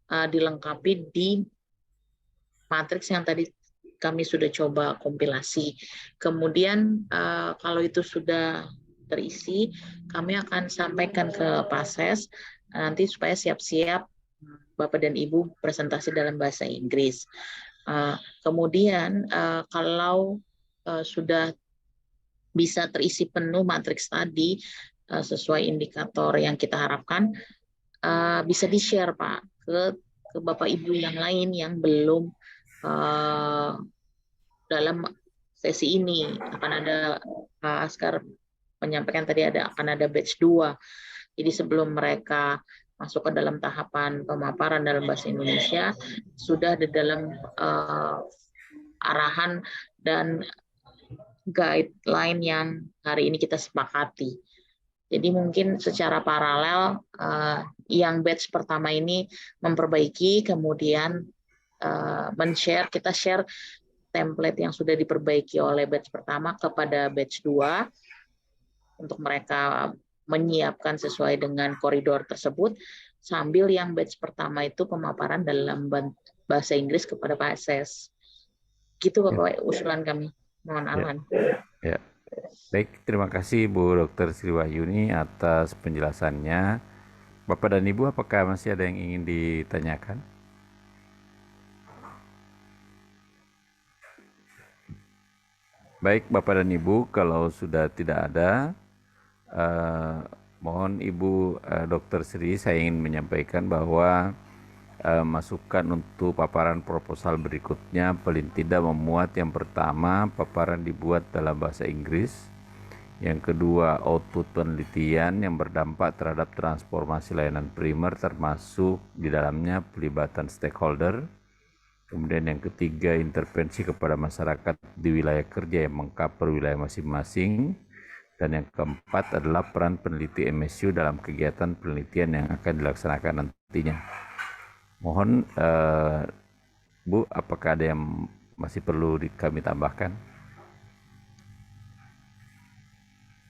dilengkapi di matriks yang tadi kami sudah coba kompilasi. Kemudian kalau itu sudah terisi, kami akan sampaikan ke Pak Ses nanti supaya siap-siap Bapak dan Ibu presentasi dalam bahasa Inggris. Kemudian kalau sudah bisa terisi penuh matriks tadi sesuai indikator yang kita harapkan, bisa di-share Pak ke Bapak Ibu yang lain yang belum dalam sesi ini. Akan ada Pak Askar menyampaikan tadi akan ada batch 2. Jadi sebelum mereka masuk ke dalam tahapan pemaparan dalam bahasa Indonesia, sudah di dalam arahan dan guideline yang hari ini kita sepakati. Jadi mungkin secara paralel yang batch pertama ini memperbaiki, kemudian kita share template yang sudah diperbaiki oleh batch pertama kepada batch 2 untuk mereka menyiapkan sesuai dengan koridor tersebut, sambil yang batch pertama itu pemaparan dalam bahasa Inggris kepada Pak Ses. Gitu Bapak usulan kami. Mohon arahan. Ya. Baik, terima kasih Bu Dr. Sri Wahyuni atas penjelasannya. Bapak dan Ibu, apakah masih ada yang ingin ditanyakan? Baik, Bapak dan Ibu, kalau sudah tidak ada, mohon Ibu Dr. Sri, saya ingin menyampaikan bahwa masukan untuk paparan proposal berikutnya paling tidak memuat yang pertama, paparan dibuat dalam bahasa Inggris. Yang kedua, output penelitian yang berdampak terhadap transformasi layanan primer, termasuk di dalamnya pelibatan stakeholder. Kemudian yang ketiga, intervensi kepada masyarakat di wilayah kerja yang mengcover wilayah masing-masing. Dan yang keempat adalah peran peneliti MSU dalam kegiatan penelitian yang akan dilaksanakan nantinya. Mohon Bu, apakah ada yang masih perlu kami tambahkan?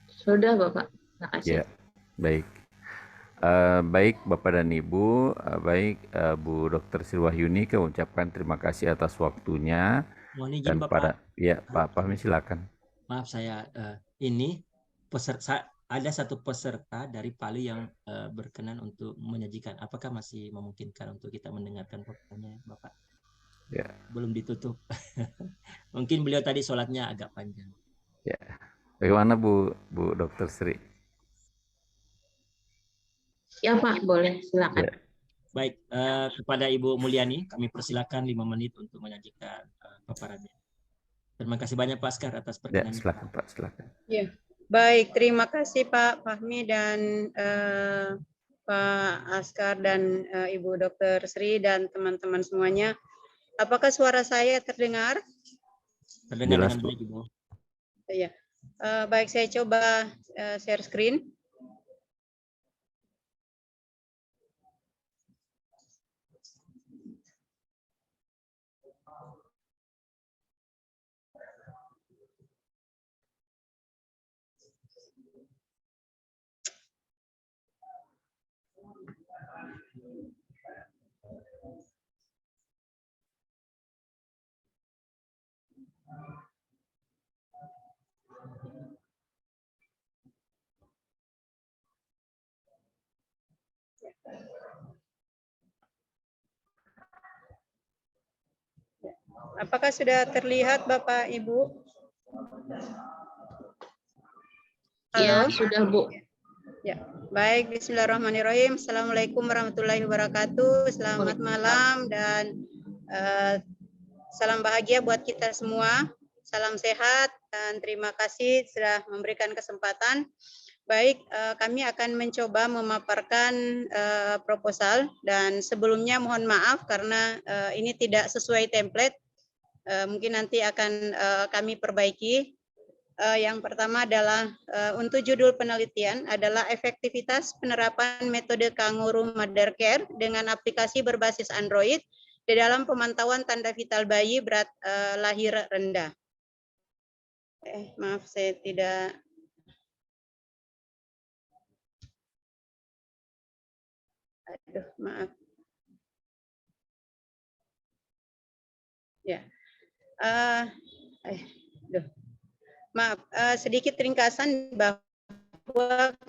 Sudah, Bapak. Terima kasih. Ya, baik. Baik Bapak dan Ibu, baik Bu Dr. Sri Wahyuni, kami ucapkan terima kasih atas waktunya. Mohon izin Dan Bapak. ya Pak Fahmi silakan. Maaf saya ini ada satu peserta dari Palu yang berkenan untuk menyajikan. Apakah masih memungkinkan untuk kita mendengarkan pertanyaannya, Bapak? Ya. Belum ditutup. Mungkin beliau tadi sholatnya agak panjang. Ya. Bagaimana Bu Dr. Sri? Ya Pak, boleh silakan. Ya. Baik, kepada Ibu Mulyani, kami persilakan 5 menit untuk menyajikan paparannya. Terima kasih banyak Pak Askar atas Ya, perkenannya. silakan Pak, silakan. Ya, baik. Terima kasih Pak Fahmi dan Pak Askar dan Ibu Dr. Sri dan teman-teman semuanya. Apakah suara saya terdengar? Terdengar Jelas, dengan Bu. baik, Ibu. Ya, baik. Saya coba share screen. Apakah sudah terlihat Bapak Ibu? Ya, Halo? sudah Bu. Ya, baik. Bismillahirrahmanirrahim. Assalamualaikum warahmatullahi wabarakatuh. Selamat malam dan salam bahagia buat kita semua. Salam sehat dan terima kasih sudah memberikan kesempatan. Baik, kami akan mencoba memaparkan proposal dan sebelumnya mohon maaf karena ini tidak sesuai template. Mungkin nanti akan kami perbaiki. Yang pertama adalah untuk judul penelitian adalah efektivitas penerapan metode Kangaroo Mother Care dengan aplikasi berbasis Android di dalam pemantauan tanda vital bayi berat lahir rendah. Maaf, saya tidak. Aduh, maaf. Ya. Maaf, sedikit ringkasan bahwa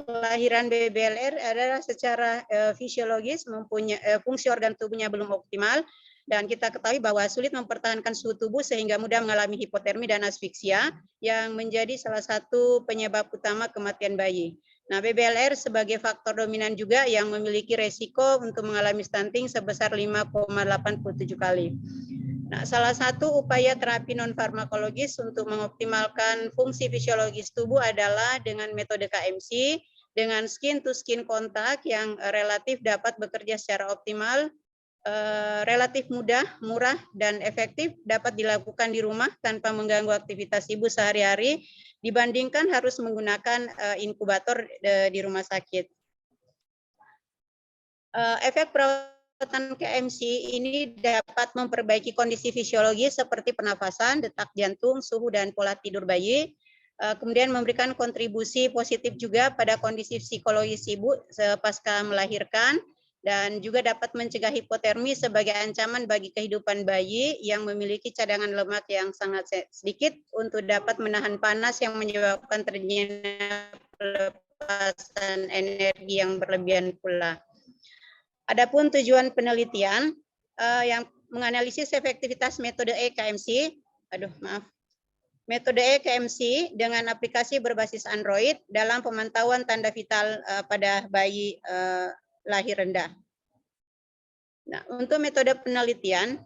kelahiran BBLR adalah secara fisiologis mempunyai fungsi organ tubuhnya belum optimal dan kita ketahui bahwa sulit mempertahankan suhu tubuh sehingga mudah mengalami hipotermi dan asfiksia yang menjadi salah satu penyebab utama kematian bayi. Nah, BBLR sebagai faktor dominan juga yang memiliki resiko untuk mengalami stunting sebesar 5,87 kali. Nah, salah satu upaya terapi non-farmakologis untuk mengoptimalkan fungsi fisiologis tubuh adalah dengan metode KMC, dengan skin-to-skin kontak yang relatif dapat bekerja secara optimal, relatif mudah, murah, dan efektif dapat dilakukan di rumah tanpa mengganggu aktivitas ibu sehari-hari, dibandingkan harus menggunakan inkubator di rumah sakit. Efek perawatan KMC ini dapat memperbaiki kondisi fisiologis seperti pernafasan, detak jantung, suhu, dan pola tidur bayi. Kemudian memberikan kontribusi positif juga pada kondisi psikologis ibu pasca melahirkan dan juga dapat mencegah hipotermi sebagai ancaman bagi kehidupan bayi yang memiliki cadangan lemak yang sangat sedikit untuk dapat menahan panas yang menyebabkan terjadinya pelepasan energi yang berlebihan pula. Adapun tujuan penelitian yang menganalisis efektivitas metode EKMC, metode EKMC dengan aplikasi berbasis Android dalam pemantauan tanda vital pada bayi lahir rendah. Nah, untuk metode penelitian,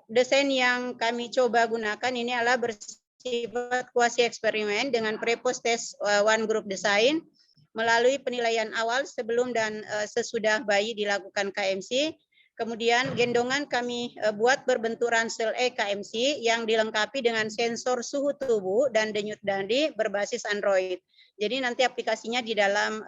desain yang kami coba gunakan ini adalah bersifat kuasi eksperimen dengan pre-post test one group design melalui penilaian awal sebelum dan sesudah bayi dilakukan KMC. Kemudian gendongan kami buat berbentuk ransel EKMC yang dilengkapi dengan sensor suhu tubuh dan denyut nadi berbasis Android. Jadi nanti aplikasinya di dalam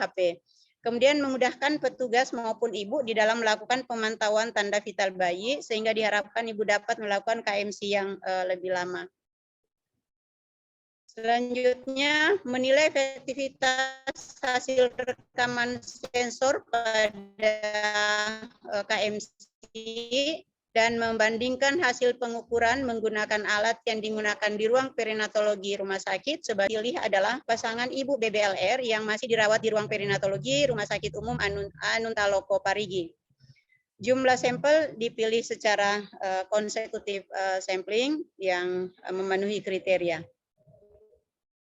HP. Kemudian memudahkan petugas maupun ibu di dalam melakukan pemantauan tanda vital bayi sehingga diharapkan ibu dapat melakukan KMC yang lebih lama. Selanjutnya, menilai efektivitas hasil rekaman sensor pada KMC dan membandingkan hasil pengukuran menggunakan alat yang digunakan di ruang perinatologi rumah sakit. Sebagai pilih adalah pasangan ibu BBLR yang masih dirawat di ruang perinatologi Rumah Sakit Umum Anunta Loko Parigi. Jumlah sampel dipilih secara konsekutif sampling yang memenuhi kriteria.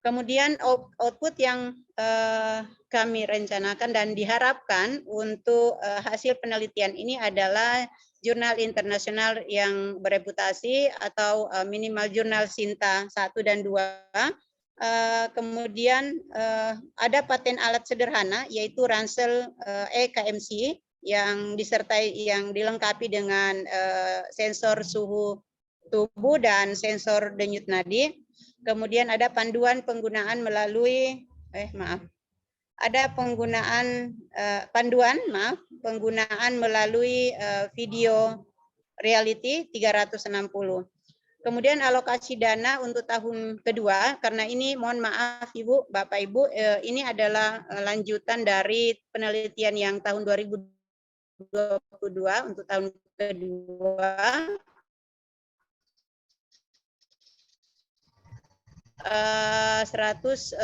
Kemudian output yang kami rencanakan dan diharapkan untuk hasil penelitian ini adalah jurnal internasional yang bereputasi atau minimal jurnal Sinta 1 dan 2. Kemudian ada paten alat sederhana yaitu ransel EKMC yang dilengkapi dengan sensor suhu tubuh dan sensor denyut nadi. Kemudian ada panduan penggunaan melalui penggunaan melalui video reality 360. Kemudian alokasi dana untuk tahun kedua, karena ini mohon maaf Ibu, Bapak Ibu, ini adalah lanjutan dari penelitian yang tahun 2022 untuk tahun kedua. 123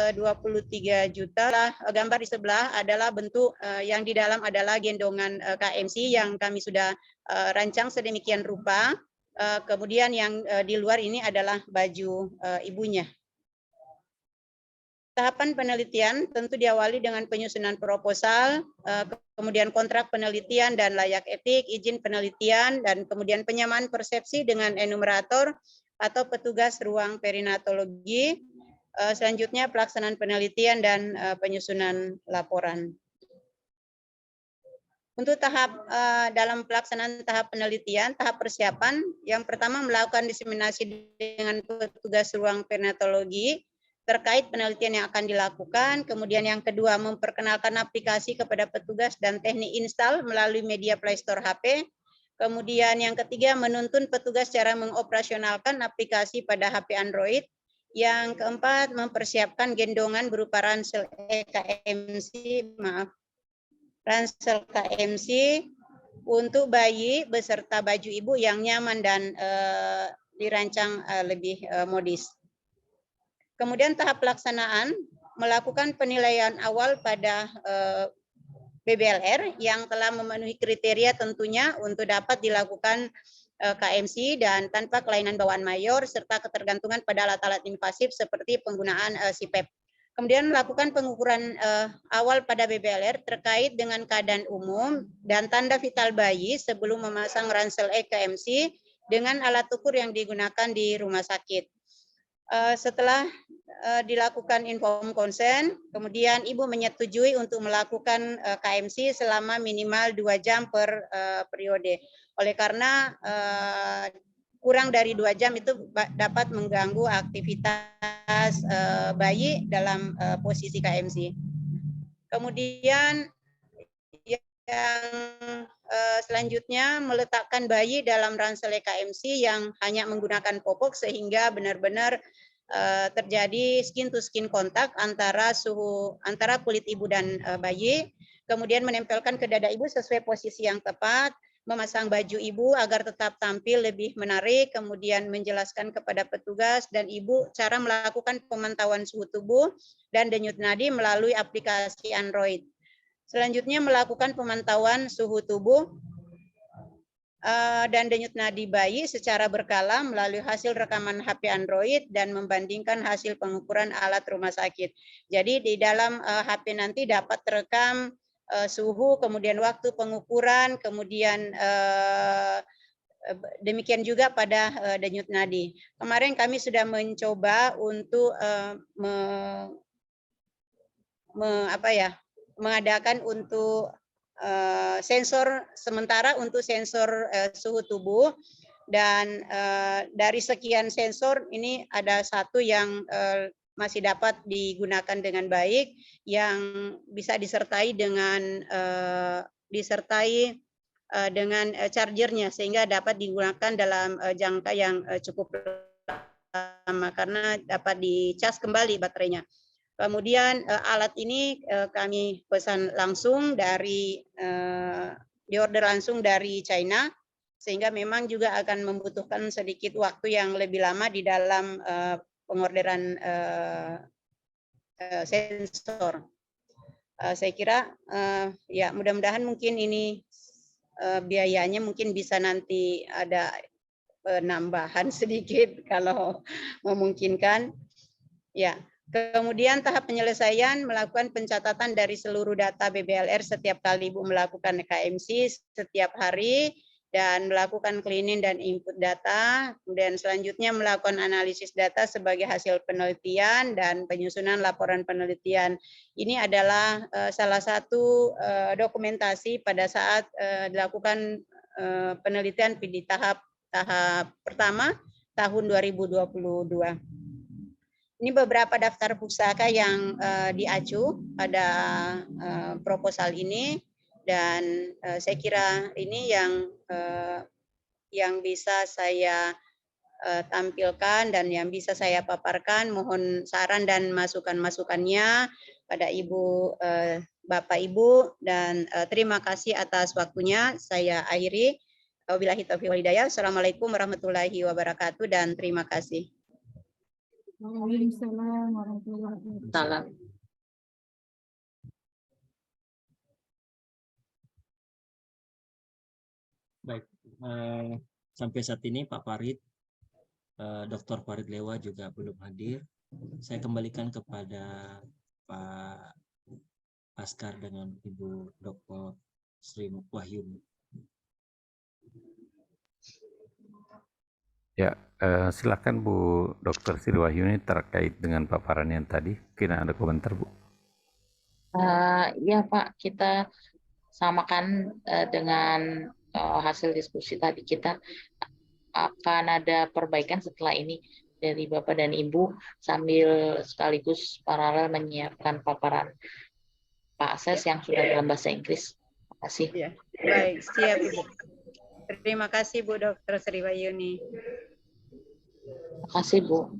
juta. Gambar di sebelah adalah bentuk yang di dalam adalah gendongan KMC yang kami sudah rancang sedemikian rupa. Kemudian yang di luar ini adalah baju ibunya. Tahapan penelitian tentu diawali dengan penyusunan proposal, kemudian kontrak penelitian dan layak etik, izin penelitian, dan kemudian penyamaan persepsi dengan enumerator atau petugas ruang perinatologi. Selanjutnya pelaksanaan penelitian dan penyusunan laporan. Untuk dalam pelaksanaan tahap penelitian, tahap persiapan, yang pertama melakukan diseminasi dengan petugas ruang perinatologi terkait penelitian yang akan dilakukan. Kemudian yang kedua memperkenalkan aplikasi kepada petugas dan teknik install melalui media Play Store HP. Kemudian yang ketiga, menuntun petugas cara mengoperasionalkan aplikasi pada HP Android. Yang keempat, mempersiapkan gendongan berupa ransel ransel KMC untuk bayi beserta baju ibu yang nyaman dan dirancang lebih modis. Kemudian tahap pelaksanaan, melakukan penilaian awal pada BBLR yang telah memenuhi kriteria tentunya untuk dapat dilakukan KMC dan tanpa kelainan bawaan mayor serta ketergantungan pada alat-alat invasif seperti penggunaan CPAP. Kemudian melakukan pengukuran awal pada BBLR terkait dengan keadaan umum dan tanda vital bayi sebelum memasang ransel EKMC dengan alat ukur yang digunakan di rumah sakit. Setelah dilakukan inform consent, kemudian ibu menyetujui untuk melakukan KMC selama minimal 2 jam per periode. Oleh karena kurang dari 2 jam itu dapat mengganggu aktivitas bayi dalam posisi KMC. Kemudian yang selanjutnya meletakkan bayi dalam ransel KMC yang hanya menggunakan popok sehingga benar-benar terjadi skin to skin kontak antara kulit ibu dan bayi. Kemudian menempelkan ke dada ibu sesuai posisi yang tepat, memasang baju ibu agar tetap tampil lebih menarik, kemudian menjelaskan kepada petugas dan ibu cara melakukan pemantauan suhu tubuh dan denyut nadi melalui aplikasi Android. Selanjutnya melakukan pemantauan suhu tubuh dan denyut nadi bayi secara berkala melalui hasil rekaman HP Android dan membandingkan hasil pengukuran alat rumah sakit. Jadi di dalam HP nanti dapat terekam suhu, kemudian waktu pengukuran, kemudian demikian juga pada denyut nadi. Kemarin kami sudah mencoba untuk mengadakan untuk sensor sementara untuk sensor suhu tubuh, dan dari sekian sensor ini ada satu yang masih dapat digunakan dengan baik, yang bisa disertai dengan chargernya, sehingga dapat digunakan dalam jangka yang cukup lama karena dapat dicas kembali baterainya. Kemudian alat ini kami pesan langsung diorder langsung dari China, sehingga memang juga akan membutuhkan sedikit waktu yang lebih lama di dalam pengorderan sensor. Saya kira ya mudah-mudahan mungkin ini biayanya mungkin bisa nanti ada penambahan sedikit kalau memungkinkan. Ya. Kemudian tahap penyelesaian melakukan pencatatan dari seluruh data BBLR setiap kali Ibu melakukan KMC setiap hari, dan melakukan cleaning dan input data. Kemudian selanjutnya melakukan analisis data sebagai hasil penelitian dan penyusunan laporan penelitian. Ini adalah salah satu dokumentasi pada saat dilakukan penelitian di tahap pertama tahun 2022. Ini beberapa daftar pusaka yang diacu pada proposal ini, dan saya kira ini yang bisa saya tampilkan dan yang bisa saya paparkan. Mohon saran dan masukan-masukannya pada Ibu, Bapak Ibu, dan terima kasih atas waktunya. Saya akhiri. Wabillahi taufiq wal hidayah. Assalamualaikum warahmatullahi wabarakatuh dan terima kasih. Waalaikumsalam warahmatullahi wabarakatuh. Baik, sampai saat ini Pak Farid, Dr. Farid Lewa juga belum hadir. Saya kembalikan kepada Pak Askar dengan Ibu Dr. Sri Wahyuni. Ya, silakan Bu Dr. Sri Wahyuni terkait dengan paparan yang tadi. Kira ada komentar, Bu? Ya Pak, kita samakan dengan hasil diskusi tadi. Kita akan ada perbaikan setelah ini dari Bapak dan Ibu, sambil sekaligus paralel menyiapkan paparan Pak Ses yang sudah dalam bahasa Inggris. Terima kasih. Ya, baik, siap Ibu. Terima kasih Bu Dr. Sri Wahyuni. Terima kasih Bu.